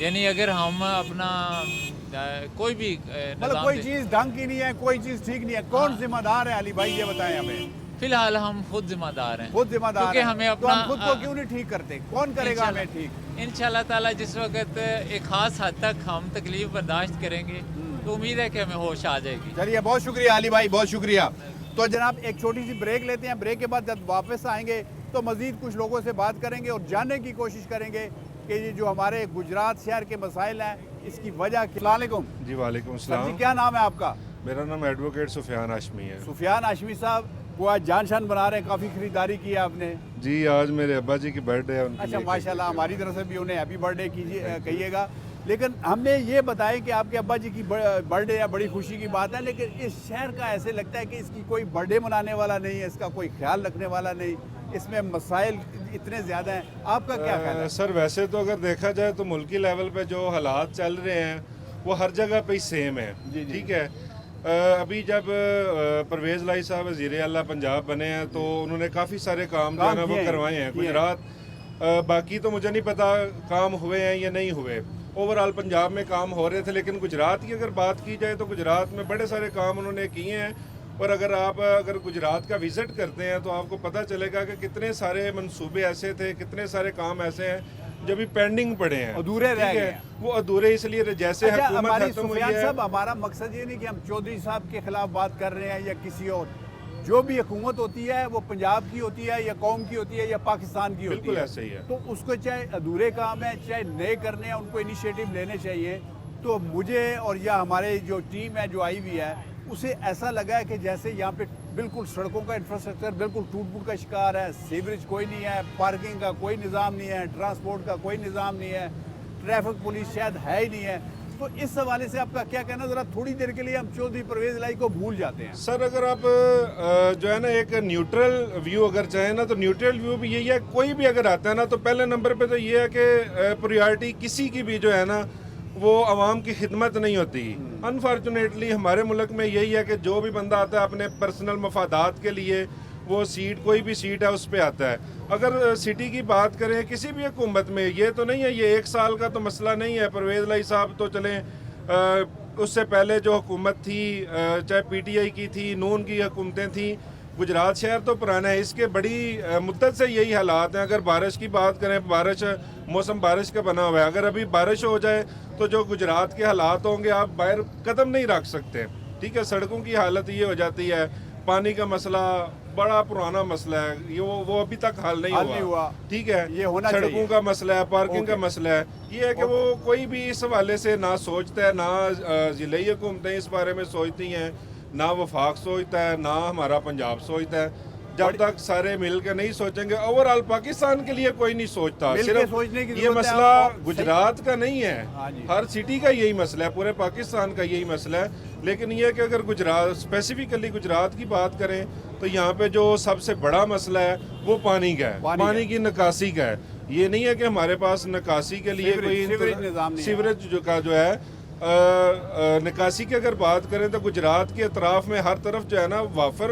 यानी अगर हम अपना कोई भी मतलब कोई चीज़ ढंग की नहीं है, कोई चीज़ ठीक नहीं है, कौन जिम्मेदार है? अली भाई ये बताएं हमें। फिलहाल हम खुद जिम्मेदार हैं, खुद जिम्मेदार क्योंकि हैं। हमें तो अपना हम खुद को क्यों नहीं ठीक करते? कौन करेगा हमें ठीक? इंशाल्लाह ताला जिस वक्त एक ख़ास हद तक हम तकलीफ बर्दाश्त करेंगे तो उम्मीद है कि हमें होश आ जाएगी। चलिए, बहुत शुक्रिया अली भाई, बहुत शुक्रिया। तो जनाब एक छोटी सी ब्रेक लेते हैं। ब्रेक के बाद जब वापस आएंगे तो मज़ीद कुछ लोगों से बात करेंगे और जानने की कोशिश करेंगे कि ये जो हमारे गुजरात शहर के मसाइल हैं, इसकी वजह क्या। अस्सलाम वालेकुम जी, वालेकुम सर जी, अस्सलाम। क्या नाम है आपका? मेरा नाम एडवोकेट सुफियान हाशमी है। सुफियान हाशमी साहब को आज जान शान बना रहे हैं, काफ़ी खरीदारी की है आपने। जी, आज मेरे अब्बा जी की बर्थडे है, उनके अच्छा, लिए माशाल्लाह, हमारी तरफ से भी उन्हें हैप्पी बर्थडे कीजिए, कहिएगा। लेकिन हमने ये बताया कि आपके अब्बा जी की बर्थडे है, बड़ी खुशी की बात है, लेकिन इस शहर का ऐसे लगता है कि इसकी कोई बर्थडे मनाने वाला नहीं है, इसका कोई ख्याल रखने वाला नहीं, इसमें मसाइल इतने ज़्यादा हैं। आपका क्या ख्याल है? सर, वैसे तो अगर देखा जाए तो मुल्की लेवल पे जो हालात चल रहे हैं वो हर जगह पे ही सेम है। ठीक है, अभी जब परवेज़ लाई साहब वज़ीर आला पंजाब बने हैं तो उन्होंने काफ़ी सारे काम जो है ना वो करवाए हैं गुजरात। बाकी तो मुझे नहीं पता काम हुए हैं या नहीं हुए। ओवरऑल पंजाब में काम हो रहे थे, लेकिन गुजरात की अगर बात की जाए तो गुजरात में बड़े सारे काम उन्होंने किए हैं। और अगर गुजरात का विज़िट करते हैं तो आपको पता चलेगा कि कितने सारे मंसूबे ऐसे थे, कितने सारे काम ऐसे हैं जो भी पेंडिंग पड़े हैं, अधूरे रह गए। वो अधूरे इसलिए जैसे अच्छा, हुकूमत हमारी खत्म हुई सुफियान है। साहब, हमारा मकसद ये नहीं कि हम चौधरी साहब के खिलाफ बात कर रहे हैं या किसी और। जो भी हुकूमत होती है वो पंजाब की होती है या कौम की होती है या पाकिस्तान की होती है। बिल्कुल ऐसे ही है। तो उसको चाहे अधूरे काम है, चाहे नए करने हैं, उनको इनिशिएटिव लेने चाहिए। तो मुझे और या हमारे जो टीम है जो आई हुई है, उसे ऐसा लगा है कि जैसे यहाँ पे बिल्कुल सड़कों का इंफ्रास्ट्रक्चर बिल्कुल टूट फूट का शिकार है, सीवरेज कोई नहीं है, पार्किंग का कोई निज़ाम नहीं है, ट्रांसपोर्ट का कोई निज़ाम नहीं है, ट्रैफिक पुलिस शायद है ही नहीं है। तो इस हवाले से आपका क्या कहना? ज़रा थोड़ी देर के लिए हम चौधरी परवेज़ लाई को भूल जाते हैं। सर, अगर आप जो है ना एक न्यूट्रल व्यू अगर चाहें ना, तो न्यूट्रल व्यू भी यही है, कोई भी अगर आता है ना तो पहले नंबर पे तो ये है कि प्रायोरिटी किसी की भी जो है ना वो आवाम की खिदमत नहीं होती। अनफॉर्चुनेटली हमारे मुल्क में यही है कि जो भी बंदा आता है अपने पर्सनल मफादात के लिए वो सीट, कोई भी सीट है उस पर आता है। अगर सिटी की बात करें किसी भी हुकूमत में, ये तो नहीं है, ये एक साल का तो मसला नहीं है। परवेज़ लाई साहब तो चलें, उससे पहले जो हुकूमत थी, चाहे पीटीआई की थी, नून की हुकूमतें थी, गुजरात शहर तो पुराना है, इसके बड़ी मुद्दत से यही हालात हैं। अगर बारिश की बात करें, मौसम बारिश का बना हुआ है, अगर अभी बारिश हो जाए तो जो गुजरात के हालात होंगे आप बाहर कदम नहीं रख सकते। ठीक है, सड़कों की हालत ये हो जाती है, पानी का मसला बड़ा पुराना मसला है, ये वो अभी तक हल नहीं हुआ। ठीक है, ये होना सड़कों का मसला है, पार्किंग का मसला है। ये है कि वो कोई भी इस हवाले से ना सोचता है, ना जिले हुकूमतें इस बारे में सोचती हैं, ना वफाक सोचता है, ना हमारा पंजाब सोचता है। जब तक सारे मिल के नहीं सोचेंगे, ओवरऑल पाकिस्तान के लिए कोई नहीं सोचता। सिर्फ सोचने की ये मसला है, गुजरात का नहीं है, हर सिटी का यही मसला है, पूरे पाकिस्तान का यही मसला है। लेकिन ये कि अगर गुजरात, स्पेसिफिकली गुजरात की बात करें तो यहाँ पे जो सबसे बड़ा मसला है वो पानी का है, पानी की निकासी का है। ये नहीं है कि हमारे पास निकासी के लिए कोई सीवरेज निज़ाम नहीं है। सीवरेज का जो है निकासी की अगर बात करें तो गुजरात के अतराफ में हर तरफ जो है ना वाफर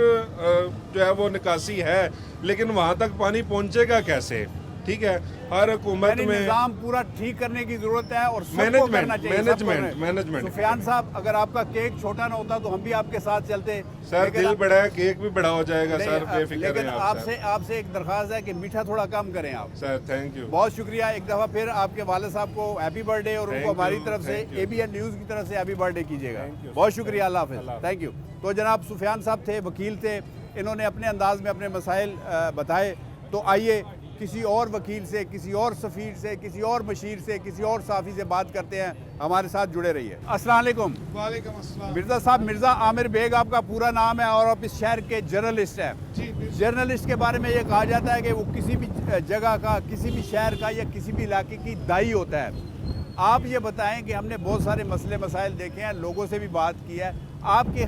जो है वो निकासी है, लेकिन वहाँ तक पानी पहुँचेगा कैसे? ठीक है, हर हुकूमत में निज़ाम पूरा ठीक करने की जरूरत है और सबको करना चाहिए। मैनेजमेंट। सुफियान साहब, अगर आपका केक छोटा ना होता तो हम भी आपके साथ चलते। सर दिल बड़ा है, केक भी बड़ा हो जाएगा सर, बेफिक्र लेकिन रहें आप सर। आपसे एक दरख्वास्त है कि मीठा थोड़ा कम करें आप। सर थैंक यू, बहुत शुक्रिया। एक दफ़ा फिर आपके वालिद साहब को हैप्पी बर्थडे और उनको हमारी तरफ से ABN न्यूज़ की तरफ से हैप्पी बर्थडे कीजिएगा। बहुत शुक्रिया, अल्लाह हाफ़िज़, थैंक यू। तो जनाब सुफियान साहब थे, वकील थे, इन्होंने अपने अंदाज में अपने मसाइल बताए। तो आइए किसी और वकील से, किसी और सफ़ीर से, किसी और मशीर से, किसी और साफ़ी से बात करते हैं। हमारे साथ जुड़े रहिए। अस्सलाम वालेकुम। वालेकुम अस्सलाम। मिर्ज़ा साहब, मिर्ज़ा आमिर बेग आपका पूरा नाम है और आप इस शहर के जर्नलिस्ट हैं। जर्नलिस्ट के बारे में ये कहा जाता है कि वो किसी भी जगह का, किसी भी शहर का या किसी भी इलाके की दाई होता है। आप ये बताएं कि हमने बहुत सारे मसले मसाइल देखे हैं, लोगों से भी बात की है, आपके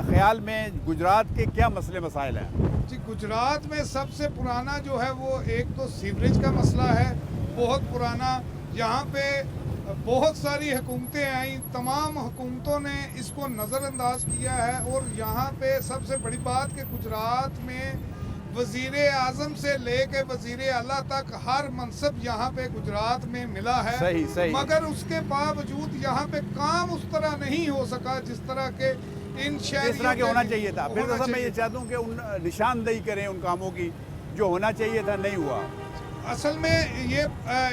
ख्याल में गुजरात के क्या मसले मसाइल हैं? जी, गुजरात में सबसे पुराना जो है वो एक तो सीवरेज का मसला है, बहुत पुराना। यहाँ पे बहुत सारी हुकूमतें आई, तमाम हुकूमतों ने इसको नज़रअंदाज किया है। और यहाँ पे सबसे बड़ी बात कि गुजरात में वज़ीर आज़म से लेके वज़ीर आला तक हर मनसब यहाँ पे गुजरात में मिला है। सही। मगर उसके बावजूद यहाँ पे काम उस तरह नहीं हो सका जिस तरह के इन शहरों इस तरह के होना चाहिए था। फिर मैं ये चाहता हूँ कि उन निशानदेही करें उन कामों की जो होना चाहिए था, नहीं हुआ। असल में ये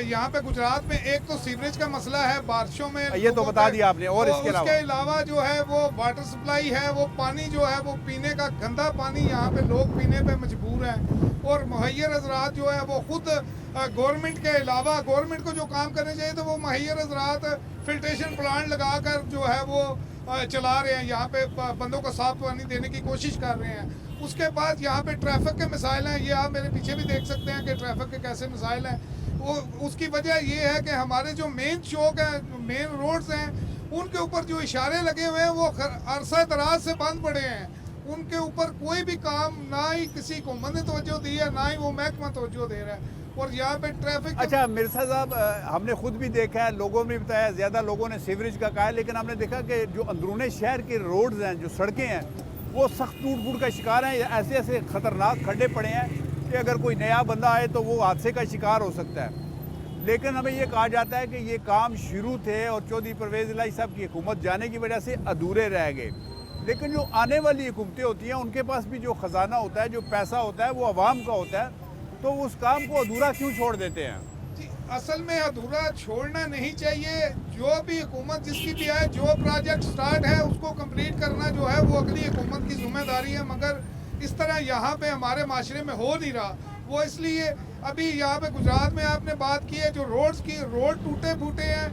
यहाँ पे गुजरात में एक तो सीवरेज का मसला है, बारिशों में ये तो बता दिया आपने। और इसके अलावा जो है वो वाटर सप्लाई है, वो पानी जो है वो पीने का गंदा पानी यहाँ पे लोग पीने पे मजबूर हैं। और मुहैयर हज़रात जो है वो खुद गवर्नमेंट के अलावा, गवर्नमेंट को जो काम करने चाहिए तो वो मुहैयर हज़रात फिल्ट्रेशन प्लांट लगा कर जो है वो चला रहे हैं, यहाँ पे बंदों को साफ पानी देने की कोशिश कर रहे हैं। उसके बाद यहाँ पे ट्रैफिक के मसाइल हैं, ये आप मेरे पीछे भी देख सकते हैं कि ट्रैफिक के कैसे मसाइल हैं। वो उसकी वजह ये है कि हमारे जो मेन चौक हैं, मेन रोड्स हैं, उनके ऊपर जो इशारे लगे हुए हैं वो अरसा दराज से बंद पड़े हैं। उनके ऊपर कोई भी काम ना ही किसी हुकूमत ने तवज्जो दी है, ना ही वो महकमा तवज्जो दे रहा है। और यहाँ पे ट्रैफिक। अच्छा मिर्ज़ा साहब, हमने खुद भी देखा है, लोगों ने भी बताया, ज़्यादा लोगों ने सीवरेज का कहा है, लेकिन हमने देखा कि जो अंदरूनी शहर के रोड्स हैं, जो सड़कें हैं, वो सख्त टूट फूट का शिकार हैं। ऐसे ऐसे ख़तरनाक खड्डे पड़े हैं कि अगर कोई नया बंदा आए तो वो हादसे का शिकार हो सकता है। लेकिन हमें ये कहा जाता है कि ये काम शुरू थे और चौधरी परवेज़ इलाही साहब की हुकूमत जाने की वजह से अधूरे रह गए। लेकिन जो आने वाली हुकूमतें होती हैं, उनके पास भी जो ख़जाना होता है, जो पैसा होता है, वो आवाम का होता है, तो उस काम को अधूरा क्यों छोड़ देते हैं? असल में अधूरा छोड़ना नहीं चाहिए। जो भी हुकूमत जिसकी भी है, जो प्रोजेक्ट स्टार्ट है उसको कंप्लीट करना जो है वो अगली हुकूमत की जिम्मेदारी है। मगर इस तरह यहाँ पे हमारे माशरे में हो नहीं रहा। वो इसलिए अभी यहाँ पे गुजरात में आपने बात की है, जो रोड्स की, रोड टूटे फूटे हैं,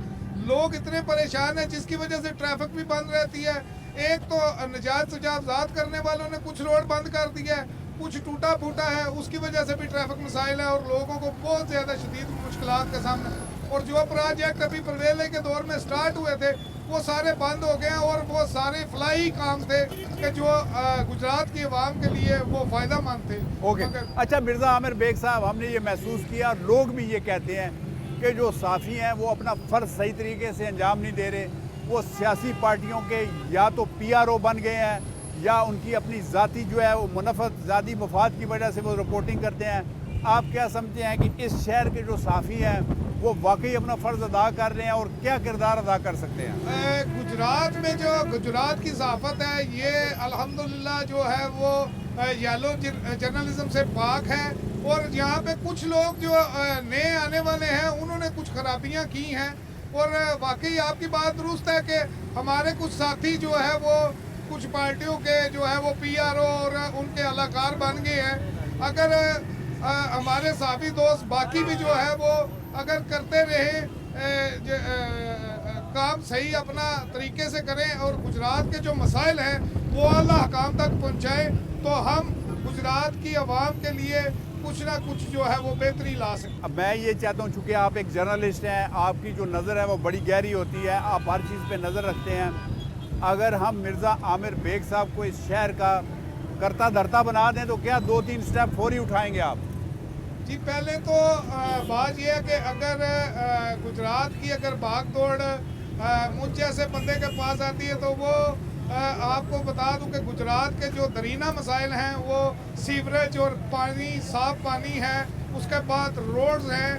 लोग इतने परेशान हैं जिसकी वजह से ट्रैफिक भी बंद रहती है। एक तो नजायज़ तजावज़ात करने वालों ने कुछ रोड बंद कर दिया है, कुछ टूटा फूटा है, उसकी वजह से भी ट्रैफिक मसाइल है और लोगों को बहुत ज़्यादा शदीद मुश्किलात का सामना। और जो प्रोजेक्ट अभी परवेज़ के दौर में स्टार्ट हुए थे वो सारे बंद हो गए हैं और वो सारे फलाई काम थे कि जो गुजरात की आवाम के लिए वो फ़ायदा मंद थे। ओके, अच्छा मिर्ज़ा आमिर बेग साहब, हमने ये महसूस किया, लोग भी ये कहते हैं कि जो साफ़ी हैं वो अपना फ़र्ज़ सही तरीके से अंजाम नहीं दे रहे। वो सियासी पार्टियों के या तो PRO बन गए हैं या उनकी अपनी ज़ाती जो है वो मुनफ़त ज़ाती मफाद की वजह से वो रिपोर्टिंग करते हैं। आप क्या समझते हैं कि इस शहर के जो साफ़ी हैं वो वाकई अपना फ़र्ज़ अदा कर रहे हैं और क्या किरदार अदा कर सकते हैं? गुजरात में जो गुजरात की ज़ाफ़त है ये अल्हम्दुलिल्लाह जो है वो येलो जर्नलिज़म से पाक है। और यहाँ पे कुछ लोग जो नए आने वाले हैं उन्होंने कुछ खराबियाँ की हैं। और वाकई आपकी बात दुरुस्त है कि हमारे कुछ साथी जो है वो कुछ पार्टियों के जो है वो PRO और उनके अलाकार बन गए हैं। अगर हमारे साथी दोस्त बाकी भी जो है वो अगर करते रहे काम सही अपना तरीके से करें और गुजरात के जो मसाइल हैं वो आला हकाम तक पहुँचाएँ तो हम गुजरात की आवाम के लिए कुछ ना कुछ जो है वो बेहतरी ला सकते। अब मैं ये चाहता हूँ, चूँकि आप एक जर्नलिस्ट हैं, आपकी जो नज़र है वो बड़ी गहरी होती है, आप हर चीज़ पे नज़र रखते हैं। अगर हम मिर्ज़ा आमिर बेग साहब को इस शहर का करता धरता बना दें तो क्या 2-3 स्टेप फौरी उठाएंगे आप? जी पहले तो बात यह है कि अगर गुजरात की अगर भाग दौड़ मुझ जैसे बंदे के पास आती है तो वो आपको बता दूं कि गुजरात के जो दरीना मसाइल हैं वो सीवरेज और पानी, साफ पानी है, उसके बाद रोड्स हैं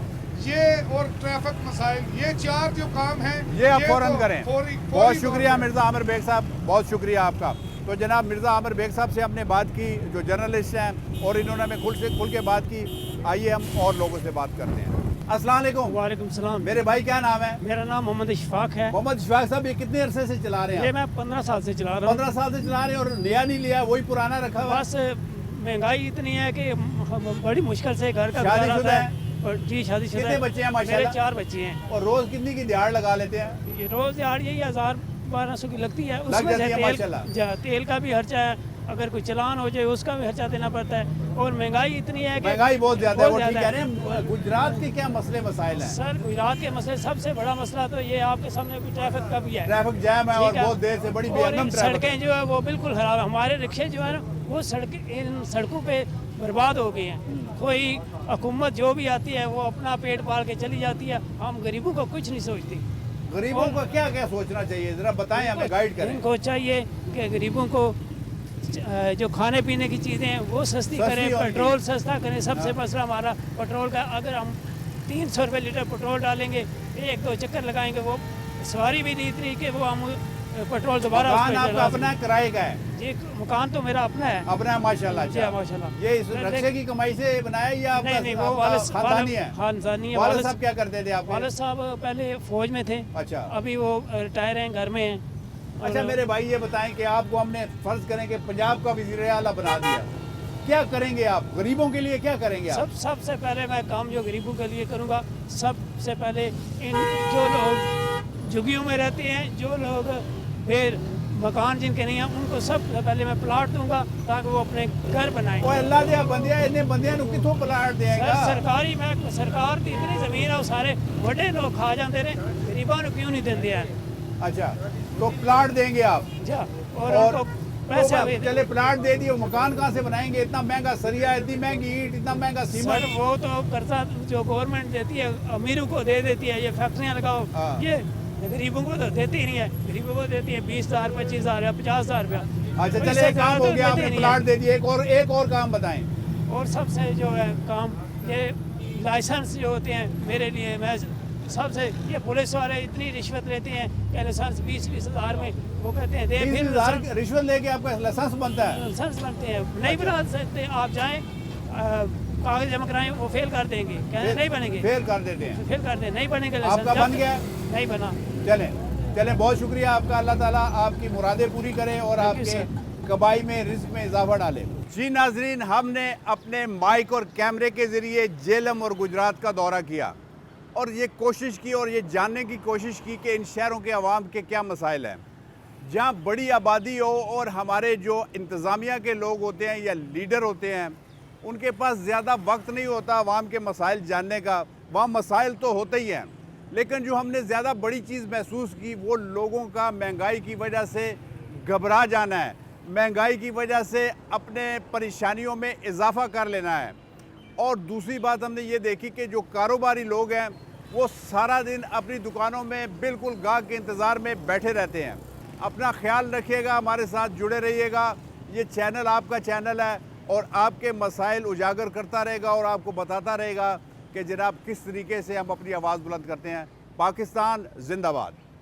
ये, और ट्रैफिक मसाइल, ये 4 जो काम हैं ये आप फौरन करें। बहुत शुक्रिया फौरी मिर्ज़ा आमिर बेग साहब, बहुत शुक्रिया आपका। तो जनाब मिर्ज़ा आमिर बेग साहब से हमने बात की, जो जर्नलिस्ट हैं, और इन्होंने हमें खुल के बात की। आइए हम और लोगों से बात करते हैं। अस्सलाम वालेकुम। वालेकुम सलाम। मेरे भाई क्या नाम है? मेरा नाम मोहम्मद इशफाक है। मोहम्मद इशफाक साहब, ये कितने अरसे से चला रहे हैं? ये मैं 15 साल से चला रहा हूँ। 15 साल से चला रहे हैं और नया नहीं लिया, वही पुराना रखा हुआ? बस महंगाई इतनी है कि बड़ी मुश्किल से घर का शादीशुदा है? जी शादीशुदा। कितने बच्चे हैं माशाल्लाह? मेरे 4 बच्चे हैं। और रोज कितनी की दिहाड़ लगा लेते हैं? रोज दिहाड़ यही 1000-1200 की लगती है। लग उसमें जाती है से माशाल्लाह। तेल का भी खर्चा है, अगर कोई चलान हो जाए उसका भी खर्चा देना पड़ता है, और महंगाई इतनी है कि महंगाई बहुत ज्यादा है। वो ठीक कह रहे हैं। गुजरात के क्या मसले मसाइल हैं? सर गुजरात के मसले सबसे बड़ा मसला तो ये आपके सामने ट्रैफिक का भी है। ट्रैफिक जैम है और बहुत देर से बड़ी बेहरम सड़कें जो है वो बिल्कुल खराब है। हमारे रिक्शे जो है ना वो इन सड़कों पे बर्बाद हो गए हैं। कोई हुकूमत जो भी आती है वो अपना पेट पाल के चली जाती है, हम गरीबों को कुछ नहीं सोचती। गरीबों को क्या क्या सोचना चाहिए, जरा बताएं, हमें गाइड करें। इनको चाहिए कि गरीबों को जो खाने पीने की चीज़ें हैं वो सस्ती करें, पेट्रोल सस्ता करें। सबसे मसला हमारा पेट्रोल का, अगर हम 300 रुपये लीटर पेट्रोल डालेंगे, 1-2 चक्कर लगाएंगे, वो सवारी भी नहीं इतनी कि वो हम पेट्रोल दोबारा। मकान आपका अपना किराए का है? जी मकान तो मेरा अपना है। अपना है माशाल्लाह। जी माशाल्लाह। ये इस रक्शे की कमाई से बनाया या आपका? नहीं, वो खानदानी है। खानदानी है। वालिद साहब क्या करते थे आप? वालिद साहब पहले फौज में थे। अच्छा। अभी वो रिटायर हैं, घर में हैं। अच्छा मेरे भाई ये बताएं कि आपको हमने फर्ज करें कि पंजाब का वज़ीर आला बना दिया, क्या करेंगे आप गरीबों के लिए, क्या करेंगे आप? सबसे पहले मैं काम जो गरीबों के लिए करूँगा, सबसे पहले इन जो लोग झुग्गियों में रहते हैं, जो लोग फिर मकान जिनके नहीं हैं, उनको सबसे पहले मैं प्लाट दूंगा ताकि वो अपने घर बनाएं। ओए अल्लाह दिया बंदिया, इन्हें बंदियां नु किथों प्लाट देगा? सरकारी मैं सरकार की इतनी जमीन है, सारे बड़े लोग खा जाते हैं, गरीबों को क्यों नहीं देते हैं? अच्छा तो प्लाट देंगे आप? और पैसे चले प्लाट दे दिए, मकान कहाँ से बनाएंगे? इतना महंगा सरिया, इतनी महंगी ईंट, इतना महंगा सीमेंट। वो तो कर्जा जो गवर्नमेंट देती है अमीरों को दे देती है, ये फैक्ट्रियाँ लगाओ, ये गरीबों को तो देती ही नहीं है। गरीबों को देती है 20,000, 25,000 या 50,000 रुपया। अच्छा चले काम हो गया, आपने प्लाट दे दिए। एक और काम बताएं। और सबसे जो है काम, ये लाइसेंस जो होते हैं मेरे लिए, मैं सबसे ये पुलिस वाले इतनी रिश्वत लेते हैं कि लाइसेंस 20-20 हज़ार में वो कहते हैं दे, फिर रिश्वत लेके आपका लाइसेंस बनता है? लाइसेंस बनते हैं, नहीं बना सकते। आप जाएं कागज जमा कराएं, वो फेल कर देंगे, कहते नहीं बनेंगे। फेल कर देते हैं? फेल कर दे, नहीं बनेंगे। आपका बन गया? नहीं बना। चले बहुत शुक्रिया आपका। अल्लाह ताला आपकी मुरादें पूरी करे और आपके कमाई में, रिस्क में इजाफा डाले। जी नाजरीन, हमने अपने माइक और कैमरे के ज़रिए झेलम और गुजरात का दौरा किया और ये कोशिश की और ये जानने की कोशिश की कि इन शहरों के अवाम के क्या मसाइल हैं। जहाँ बड़ी आबादी हो और हमारे जो इंतज़ामिया के लोग होते हैं या लीडर होते हैं, उनके पास ज़्यादा वक्त नहीं होता अवाम के मसाइल जानने का। वहाँ मसाइल तो होते ही हैं, लेकिन जो हमने ज़्यादा बड़ी चीज़ महसूस की वो लोगों का महंगाई की वजह से घबरा जाना है, महंगाई की वजह से अपने परेशानियों में इजाफ़ा कर लेना है। और दूसरी बात हमने ये देखी कि जो कारोबारी लोग हैं वो सारा दिन अपनी दुकानों में बिल्कुल गाहक के इंतज़ार में बैठे रहते हैं। अपना ख्याल रखिएगा, हमारे साथ जुड़े रहिएगा। ये चैनल आपका चैनल है और आपके मसाइल उजागर करता रहेगा और आपको बताता रहेगा कि जनाब किस तरीके से हम अपनी आवाज़ बुलंद करते हैं। पाकिस्तान जिंदाबाद।